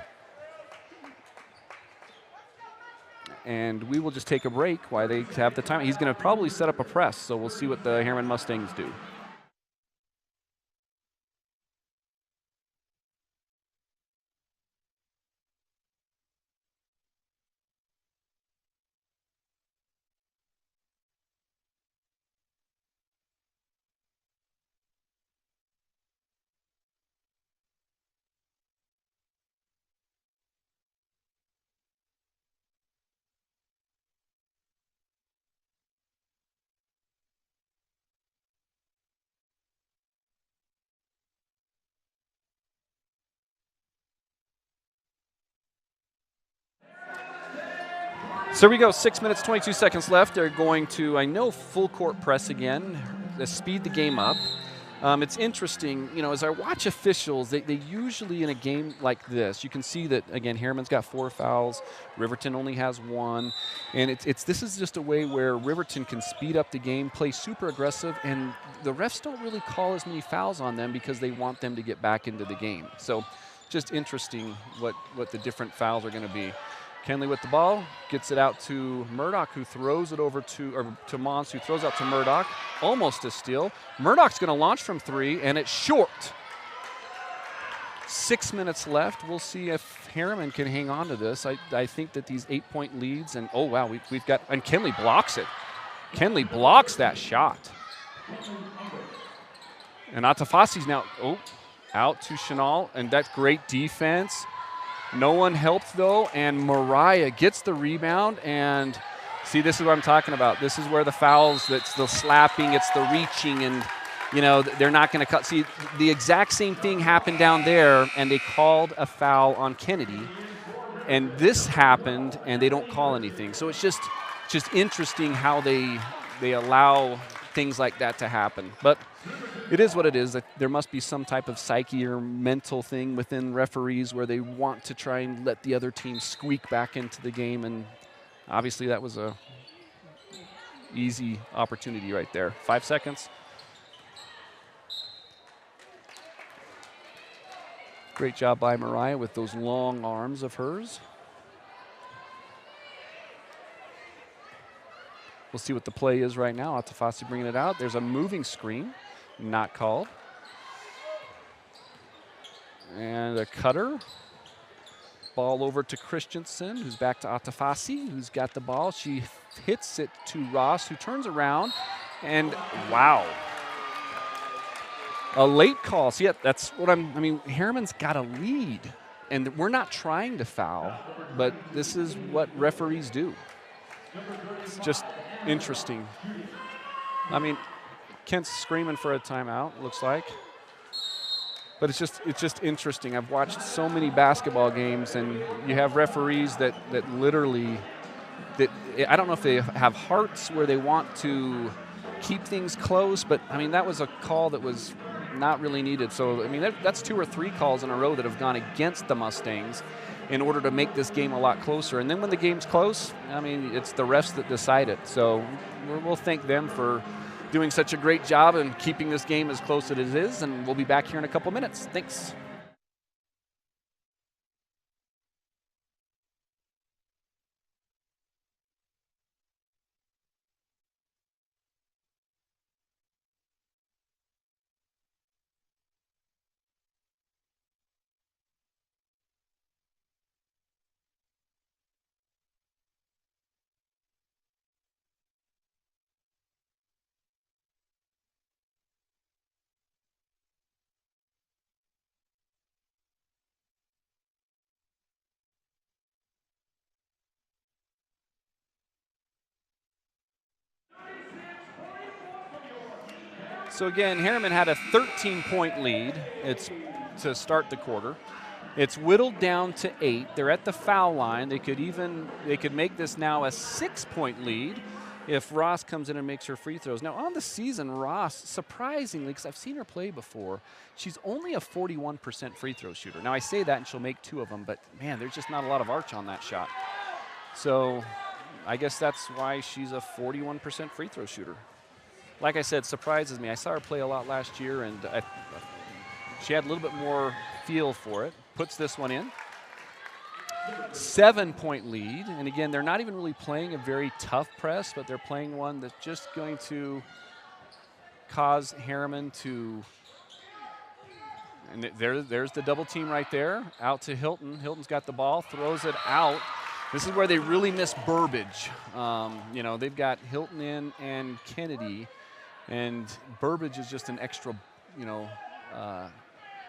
And we will just take a break while they have the time. He's going to probably set up a press, so we'll see what the Herriman Mustangs do. So we go, 6 minutes, 22 seconds left. They're going to, I know, full court press again, to speed the game up. It's interesting, you know, as I watch officials, they usually in a game like this, you can see that, again, Herriman's got 4 fouls, Riverton only has 1, and this is just a way where Riverton can speed up the game, play super aggressive, and the refs don't really call as many fouls on them because they want them to get back into the game. So just interesting what the different fouls are going to be. Kenley with the ball, gets it out to Murdoch, who throws it over to Mons, who throws out to Murdoch. Almost a steal. Murdoch's going to launch from 3, and it's short. 6 minutes left. We'll see if Herriman can hang on to this. I think that these 8-point leads, and oh, wow, we've got, and Kenley blocks it. Kenley blocks that shot. And Atafasi's now, out to Chanel, and that's great defense. No one helped, though, and Mariah gets the rebound, and see, this is what I'm talking about. This is where the fouls, that's the slapping, it's the reaching, and, you know, they're not going to cut. See, the exact same thing happened down there, and they called a foul on Kennedy, and this happened, and they don't call anything. So it's just interesting how they allow things like that to happen. But it is what it is. There must be some type of psyche or mental thing within referees where they want to try and let the other team squeak back into the game, and obviously that was a easy opportunity right there. 5 seconds. Great job by Mariah with those long arms of hers. We'll see what the play is right now. Atafasi bringing it out. There's a moving screen, not called. And a cutter. Ball over to Christensen, who's back to Atafasi, who's got the ball. She hits it to Ross, who turns around, and wow. A late call. See, that's what I mean, Herriman's got a lead, and we're not trying to foul, but this is what referees do. It's just interesting. I mean, Kent's screaming for a timeout, looks like. But it's just interesting. I've watched so many basketball games, and you have referees that literally, I don't know if they have hearts where they want to keep things close, but I mean, that was a call that was not really needed. So, I mean, that's 2 or 3 calls in a row that have gone against the Mustangs in order to make this game a lot closer. And then when the game's close, I mean, it's the refs that decide it. So we'll thank them for doing such a great job and keeping this game as close as it is. And we'll be back here in a couple minutes. Thanks. So again, Herriman had a 13-point lead. It's to start the quarter. It's whittled down to 8. They're at the foul line. They could make this now a 6-point lead if Ross comes in and makes her free throws. Now on the season, Ross, surprisingly, because I've seen her play before, she's only a 41% free throw shooter. Now I say that and she'll make 2 of them, but man, there's just not a lot of arch on that shot. So I guess that's why she's a 41% free throw shooter. Like I said, surprises me. I saw her play a lot last year, and she had a little bit more feel for it. Puts this one in. 7-point lead. And again, they're not even really playing a very tough press, but they're playing one that's just going to cause Herriman to. And there's the double team right there. Out to Hilton. Hilton's got the ball, throws it out. This is where they really miss Burbage. They've got Hilton in and Kennedy. And Burbage is just an extra,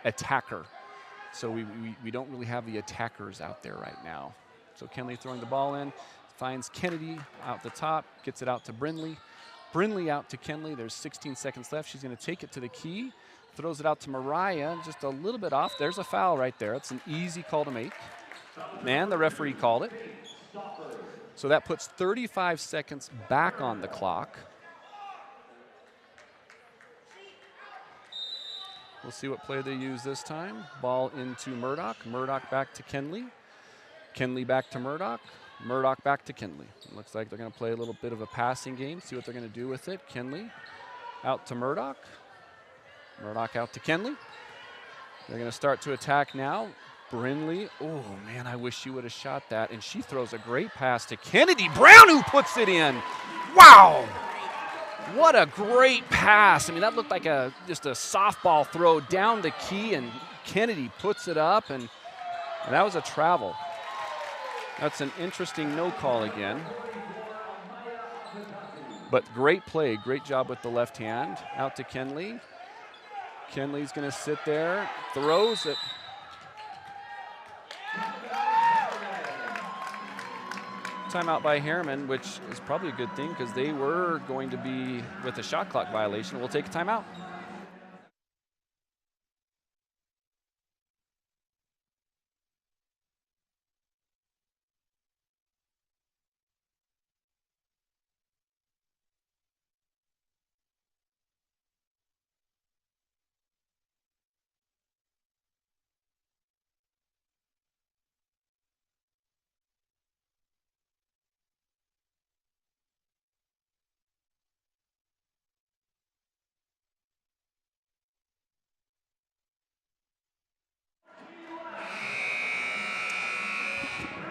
attacker. So we don't really have the attackers out there right now. So Kenley throwing the ball in, finds Kennedy out the top, gets it out to Brindley. Brindley out to Kenley. There's 16 seconds left. She's going to take it to the key, throws it out to Mariah, just a little bit off. There's a foul right there. It's an easy call to make. And the referee called it. So that puts 35 seconds back on the clock. We'll see what play they use this time. Ball into Murdoch. Murdoch back to Kenley. Kenley back to Murdoch. Murdoch back to Kenley. It looks like they're going to play a little bit of a passing game, see what they're going to do with it. Kenley out to Murdoch. Murdoch out to Kenley. They're going to start to attack now. Brindley, oh man, I wish she would have shot that. And she throws a great pass to Kennedy Brown, who puts it in. Wow! What a great pass. I mean, that looked like just a softball throw down the key, and Kennedy puts it up, and that was a travel. That's an interesting no call again. But great play, great job with the left hand. Out to Kenley. Kenley's going to sit there, throws it. Timeout by Herriman, which is probably a good thing because they were going to be with a shot clock violation. We'll take a timeout.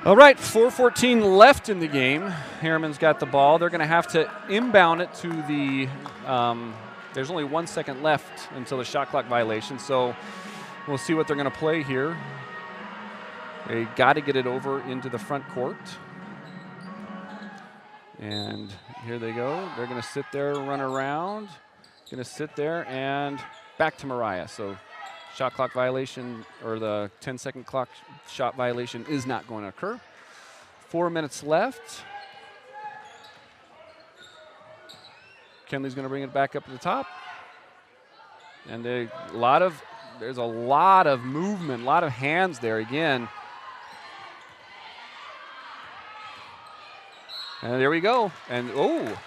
All right, 4:14 left in the game. Herriman's got the ball. They're going to have to inbound it to the there's only 1 second left until the shot clock violation, so we'll see what they're going to play here. They got to get it over into the front court. And here they go. They're going to sit there, run around. Going to sit there and back to Mariah. So shot clock violation, or the 10-second clock shot violation, is not going to occur. 4 minutes left. Kenley's going to bring it back up to the top. And there's a lot of movement, a lot of hands there again. And there we go. And, oh,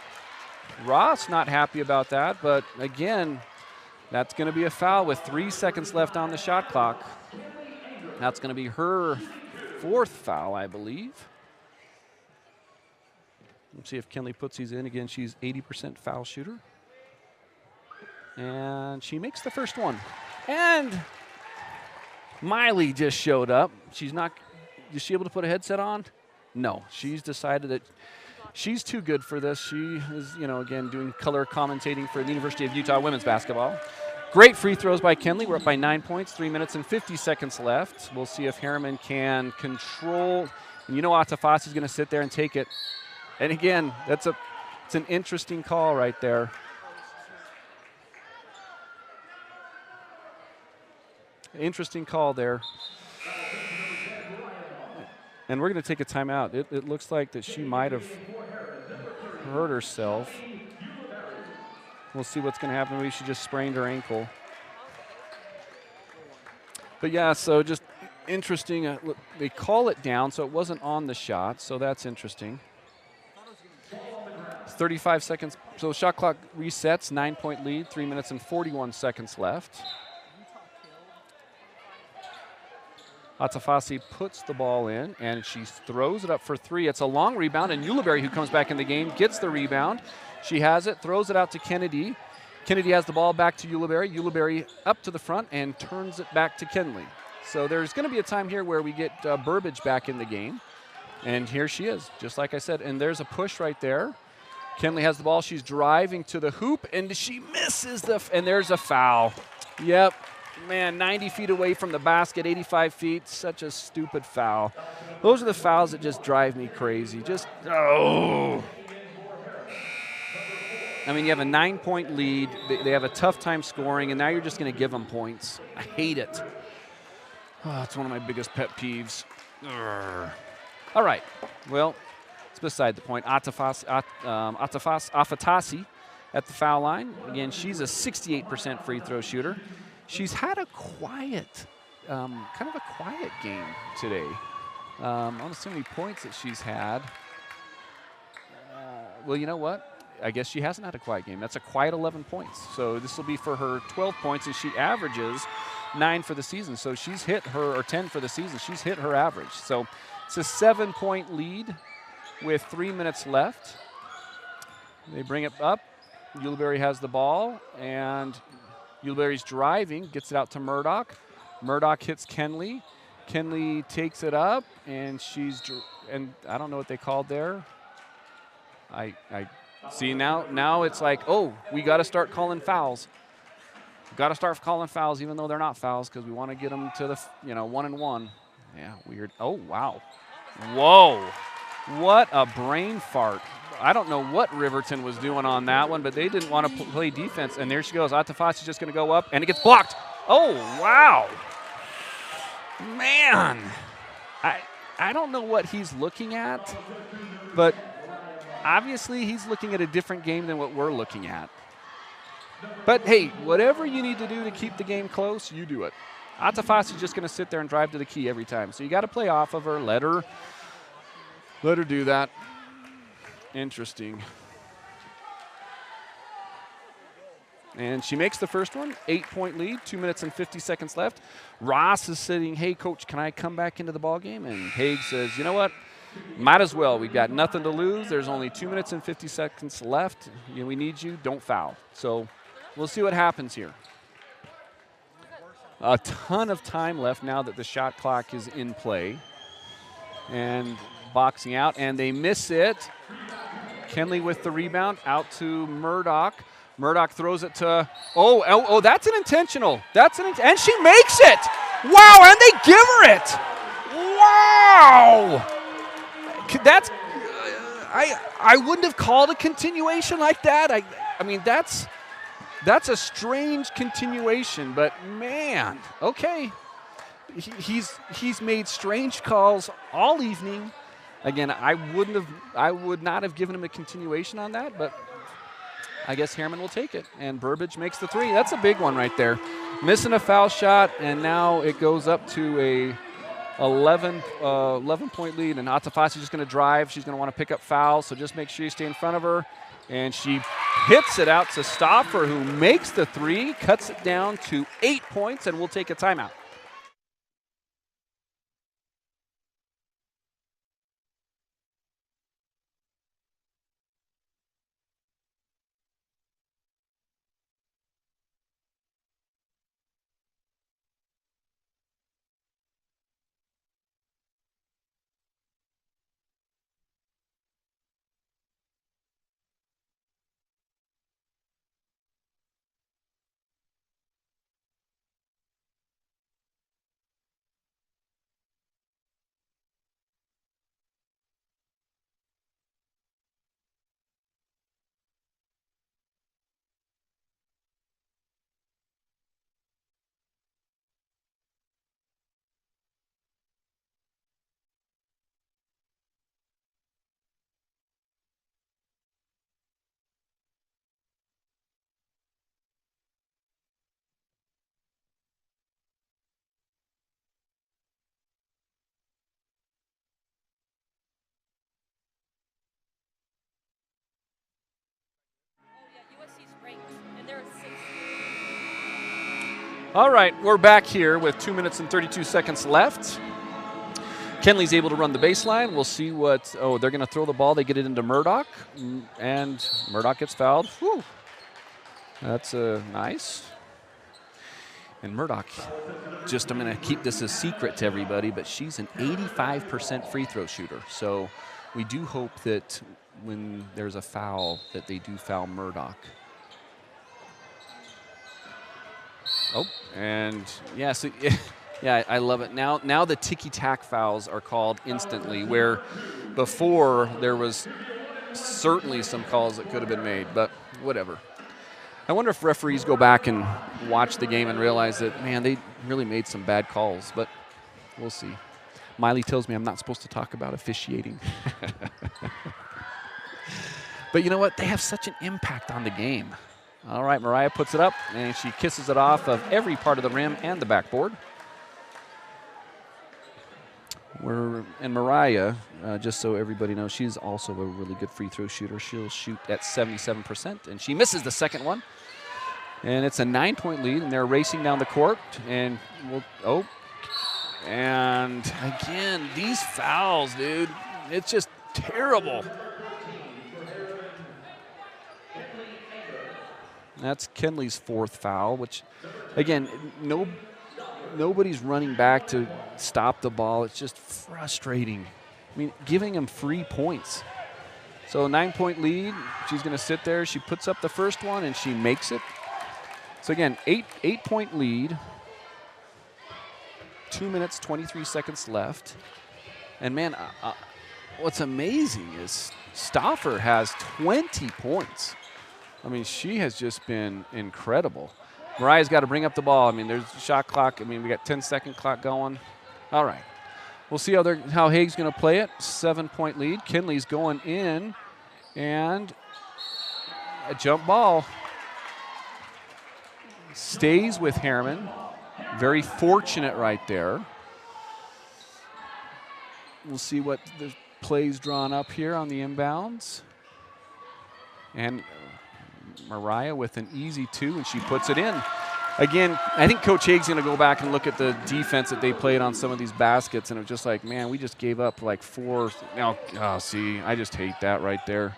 Ross not happy about that. But, again, That's going to be a foul with 3 seconds left on the shot clock. That's going to be her 4th foul, I believe. Let's see if Kenley puts these in. Again, she's 80% foul shooter. And she makes the first one. And Miley just showed up. She's not, is she able to put a headset on? No, she's decided that she's too good for this. She is, again, doing color commentating for the University of Utah women's basketball. Great free throws by Kenley. We're up by 9 points, 3 minutes and 50 seconds left. We'll see if Herriman can control. And Atafasi's going to sit there and take it. And again, it's an interesting call right there. Interesting call there. And we're going to take a timeout. It looks like that she might have hurt herself. We'll see what's going to happen. Maybe she just sprained her ankle. But yeah, so just interesting. They call it down, so it wasn't on the shot, so that's interesting. 35 seconds. So shot clock resets, 9-point lead, 3 minutes and 41 seconds left. Atafasi puts the ball in, and she throws it up for 3. It's a long rebound, and Ulibarri, who comes back in the game, gets the rebound. She has it, throws it out to Kennedy. Kennedy has the ball back to Ulibarri. Ulibarri up to the front and turns it back to Kenley. So there's going to be a time here where we get Burbage back in the game. And here she is, just like I said. And there's a push right there. Kenley has the ball. She's driving to the hoop, and she misses and there's a foul. Yep. Man, 90 feet away from the basket, 85 feet, such a stupid foul. Those are the fouls that just drive me crazy. I mean, you have a 9-point lead. They have a tough time scoring, and now you're just going to give them points. I hate it. Oh, it's one of my biggest pet peeves. Urgh. All right. Well, it's beside the point. Afatasi at the foul line. Again, she's a 68% free throw shooter. She's had a quiet, kind of a quiet game today. I don't see how many points that she's had. Well, you know what? I guess she hasn't had a quiet game. That's a quiet 11 points. So this will be for her 12 points, and she averages 9 for the season. So she's hit her, or 10 for the season. She's hit her average. So it's a 7-point lead with 3 minutes left. They bring it up. Ulibarri has the ball, and Ulibarri's driving, gets it out to Murdoch. Murdoch hits Kenley. Kenley takes it up, and and I don't know what they called there. I see now it's like, oh, we got to start calling fouls. Got to start calling fouls, even though they're not fouls, because we want to get them to the 1-and-1. Yeah, weird. Oh, wow. Whoa. What a brain fart. I don't know what Riverton was doing on that one, but they didn't want to play defense. And there she goes. Atafasi's just going to go up, and it gets blocked. Oh, wow. Man. I don't know what he's looking at, but obviously he's looking at a different game than what we're looking at. But, hey, whatever you need to do to keep the game close, you do it. Atafasi's just going to sit there and drive to the key every time. So you got to play off of her. Let her do that. Interesting. And she makes the first one, 8-point lead, 2 minutes and 50 seconds left. Ross is sitting, hey, coach, can I come back into the ballgame? And Haig says, you know what? Might as well. We've got nothing to lose. There's only 2 minutes and 50 seconds left. We need you. Don't foul. So we'll see what happens here. A ton of time left now that the shot clock is in play. And boxing out, and they miss it. Kenley with the rebound, out to Murdoch. Murdoch throws it to, oh, that's an intentional. And she makes it. Wow, and they give her it. Wow. That's, I wouldn't have called a continuation like that. I mean, that's a strange continuation, but man, okay. He's made strange calls all evening. Again, I would not have given him a continuation on that, but I guess Herriman will take it. And Burbage makes the 3. That's a big one right there. Missing a foul shot, and now it goes up to a 11-point lead. And Atafasi's just going to drive. She's going to want to pick up fouls, so just make sure you stay in front of her. And she hits it out to Stauffer, who makes the three, cuts it down to 8 points, and we'll take a timeout. All right, we're back here with 2 minutes and 32 seconds left. Kenley's able to run the baseline. We'll see what, they're going to throw the ball. They get it into Murdoch, and Murdoch gets fouled. Whew. That's nice. And Murdoch, I'm going to keep this a secret to everybody, but she's an 85% free throw shooter. So we do hope that when there's a foul, that they do foul Murdoch. Oh, and yeah, so yeah, I love it. Now the ticky-tack fouls are called instantly, where before there was certainly some calls that could have been made, but whatever. I wonder if referees go back and watch the game and realize that, man, they really made some bad calls, but we'll see. Miley tells me I'm not supposed to talk about officiating. But you know what? They have such an impact on the game. All right, Mariah puts it up, and she kisses it off of every part of the rim and the backboard. And Mariah, just so everybody knows, she's also a really good free throw shooter. She'll shoot at 77%, and she misses the second one. And it's a 9-point lead, and they're racing down the court. And and again, these fouls, dude, it's just terrible. That's Kenley's fourth foul, which, again, nobody's running back to stop the ball. It's just frustrating. I mean, giving them free points. So 9-point lead. She's going to sit there. She puts up the first one, and she makes it. So, again, 8-point lead. 2 minutes, 23 seconds left. And, man, what's amazing is Stauffer has 20 points. I mean, she has just been incredible. Mariah's got to bring up the ball. I mean, there's a shot clock. I mean, we got 10-second clock going. All right. We'll see how Haig's going to play it. 7-point lead. Kenley's going in, and a jump ball. Stays with Herriman. Very fortunate right there. We'll see what the plays drawn up here on the inbounds. And Mariah with an easy two, and she puts it in. Again, I think Coach Haig's going to go back and look at the defense that they played on some of these baskets, and it was just like, man, we just gave up like 4. Now, see, I just hate that right there.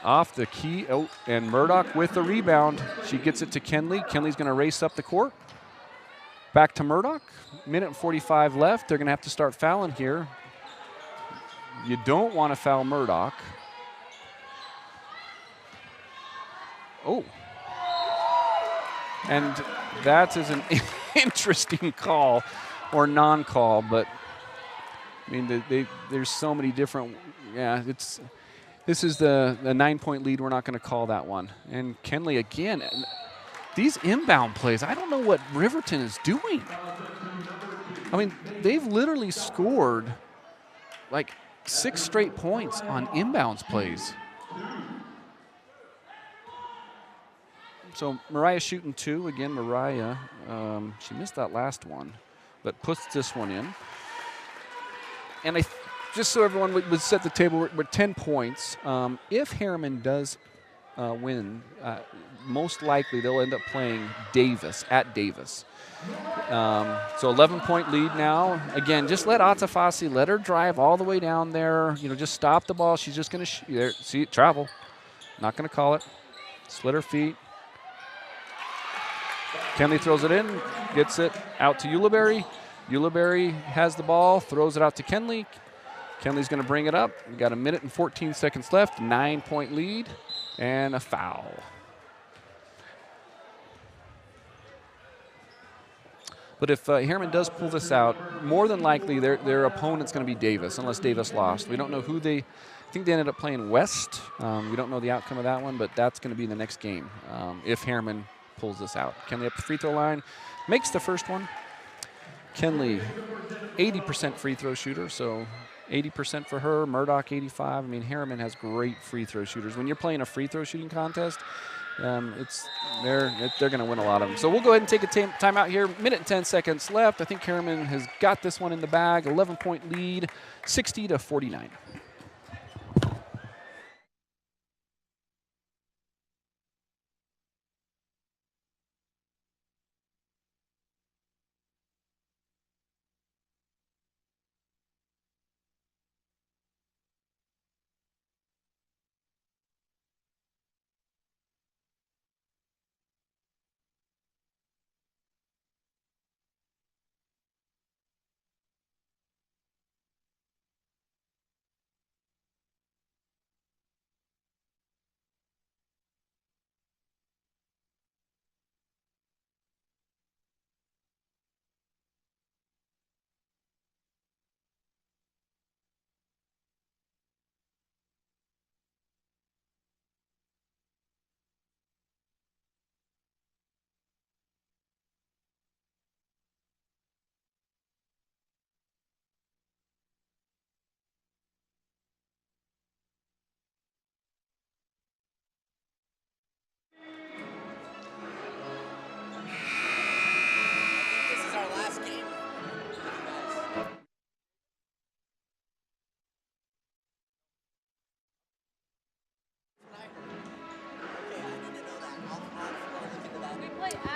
Off the key. Oh, and Murdoch with the rebound. She gets it to Kenley. Kenley's going to race up the court. Back to Murdoch. Minute and 45 left. They're going to have to start fouling here. You don't want to foul Murdoch. Oh. And that is an interesting call or non-call, but I mean, there's so many different, yeah, this is the 9-point lead. We're not going to call that one. And Kenley again, these inbound plays, I don't know what Riverton is doing. I mean, they've literally scored like 6 straight points on inbounds plays. So Mariah shooting 2. Again, Mariah, she missed that last one, but puts this one in. And just so everyone would set the table, we're 10 points. If Herriman does win, most likely they'll end up playing Davis at Davis. So 11-point lead now. Again, just let Atafasi, let her drive all the way down there. Just stop the ball. She's just going to see it travel. Not going to call it. Split her feet. Kenley throws it in, gets it out to Ulibarri. Ulibarri has the ball, throws it out to Kenley. Kenley's going to bring it up. We've got 1 minute and 14 seconds left. 9-point lead and a foul. But if Herriman does pull this out, more than likely their opponent's going to be Davis, unless Davis lost. We don't know who I think they ended up playing West. We don't know the outcome of that one, but that's going to be the next game if Herriman pulls this out. Kenley up the free throw line, makes the first one. Kenley, 80% free throw shooter, so 80% for her. Murdoch, 85. I mean, Herriman has great free throw shooters. When you're playing a free throw shooting contest, they're going to win a lot of them. So we'll go ahead and take a timeout here. 1 minute and 10 seconds left. I think Herriman has got this one in the bag. 11-point lead, 60-49.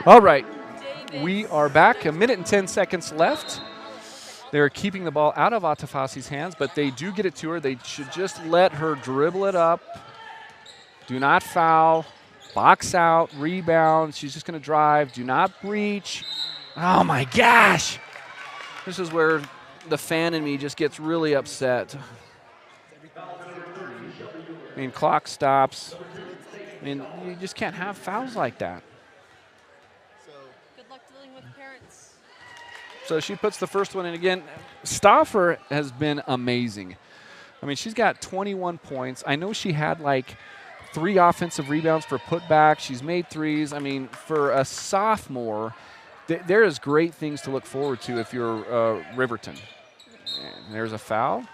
All right, we are back. 1 minute and 10 seconds left. They're keeping the ball out of Atafasi's hands, but they do get it to her. They should just let her dribble it up. Do not foul. Box out, rebound. She's just going to drive. Do not breach. Oh, my gosh. This is where the fan in me just gets really upset. I mean, clock stops. I mean, you just can't have fouls like that. So she puts the first one in again. Stauffer has been amazing. I mean, she's got 21 points. I know she had like 3 offensive rebounds for putback. She's made threes. I mean, for a sophomore, there is great things to look forward to if you're Riverton. And there's a foul.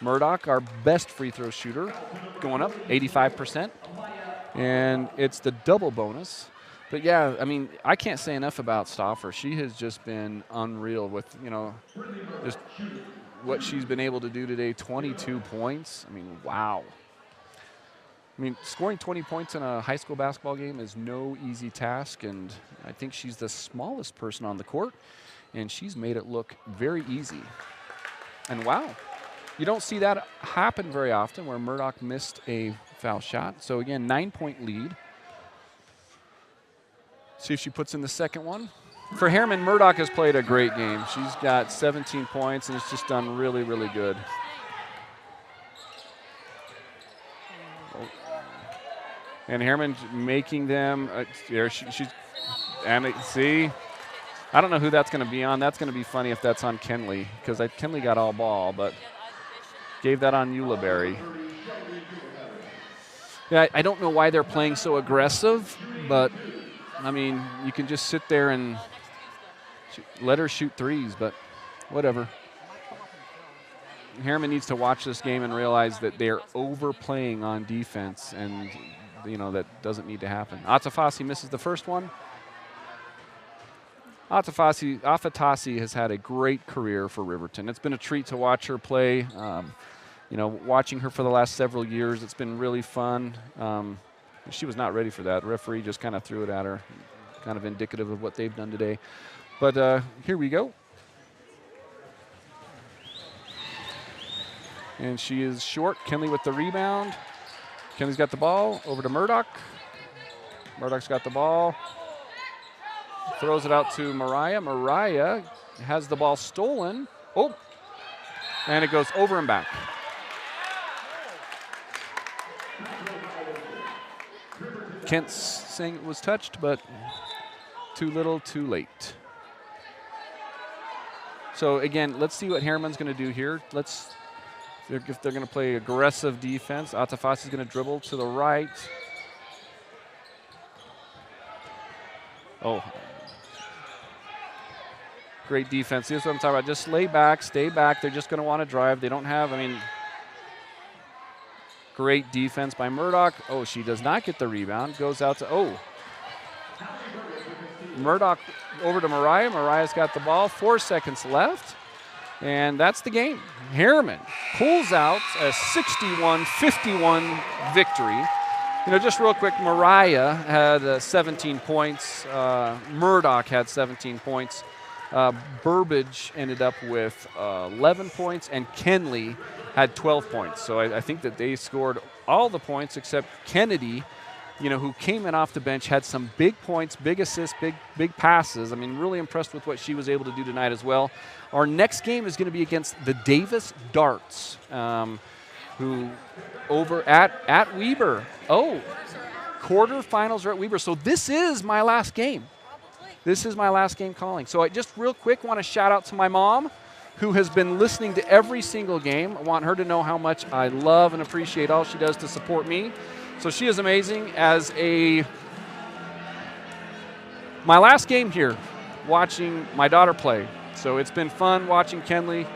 Murdoch, our best free throw shooter, going up 85%. And it's the double bonus. But, yeah, I mean, I can't say enough about Stauffer. She has just been unreal with, just what she's been able to do today. 22 points. I mean, wow. I mean, scoring 20 points in a high school basketball game is no easy task, and I think she's the smallest person on the court, and she's made it look very easy. And, wow, you don't see that happen very often where Murdoch missed a foul shot. So, again, 9-point lead. See if she puts in the second one. For Herriman, Murdoch has played a great game. She's got 17 points, and it's just done really, really good. And Herriman making them. See, I don't know who that's going to be on. That's going to be funny if that's on Kenley, because Kenley got all ball, but gave that on Ulibarri. Yeah, I don't know why they're playing so aggressive, but I mean, you can just sit there and let her shoot threes, but whatever. Herriman needs to watch this game and realize that they're overplaying on defense, and that doesn't need to happen. Atafasi misses the first one. Afatasi has had a great career for Riverton. It's been a treat to watch her play. You know, watching her for the last several years, it's been really fun. She was not ready for that. The referee just kind of threw it at her, kind of indicative of what they've done today. But here we go. And she is short. Kenley with the rebound. Kenley's got the ball. Over to Murdoch. Murdoch's got the ball. Throws it out to Mariah. Mariah has the ball stolen. Oh, and it goes over and back. Kent's saying it was touched, but too little, too late. So again, let's see what Herriman's going to do here. If they're going to play aggressive defense, Atafas is going to dribble to the right. Oh. Great defense. Here's what I'm talking about. Just lay back, stay back. They're just going to want to drive. They don't have, great defense by Murdoch. Oh, she does not get the rebound. Goes out to, Murdoch over to Mariah. Mariah's got the ball. 4 seconds left. And that's the game. Herriman pulls out a 61-51 victory. You know, just real quick, Mariah had 17 points. Murdoch had 17 points. Burbage ended up with 11 points, and Kenley had 12 points. So I think that they scored all the points except Kennedy, who came in off the bench, had some big points, big assists, big passes. Really impressed with what she was able to do tonight as well. Our next game is going to be against the Davis Darts, who over at Weber. Oh, quarterfinals are at Weber. So this is my last game. This is my last game calling. So I just real quick want to shout out to my mom, who has been listening to every single game. I want her to know how much I love and appreciate all she does to support me. So she is amazing. My last game here, watching my daughter play. So it's been fun watching Kenley.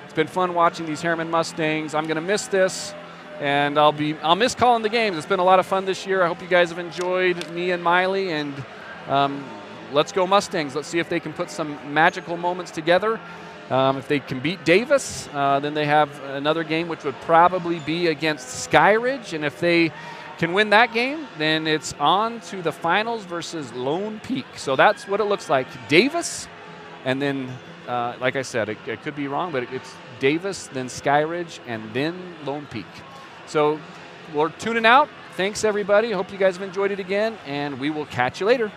It's been fun watching these Herriman Mustangs. I'm going to miss this, and I'll miss calling the games. It's been a lot of fun this year. I hope you guys have enjoyed me and Miley, and let's go Mustangs. Let's see if they can put some magical moments together. If they can beat Davis, then they have another game, which would probably be against Skyridge. And if they can win that game, then it's on to the finals versus Lone Peak. So that's what it looks like. Davis, and then, like I said, it could be wrong, but it's Davis, then Skyridge, and then Lone Peak. So we're tuning out. Thanks, everybody. Hope you guys have enjoyed it again, and we will catch you later.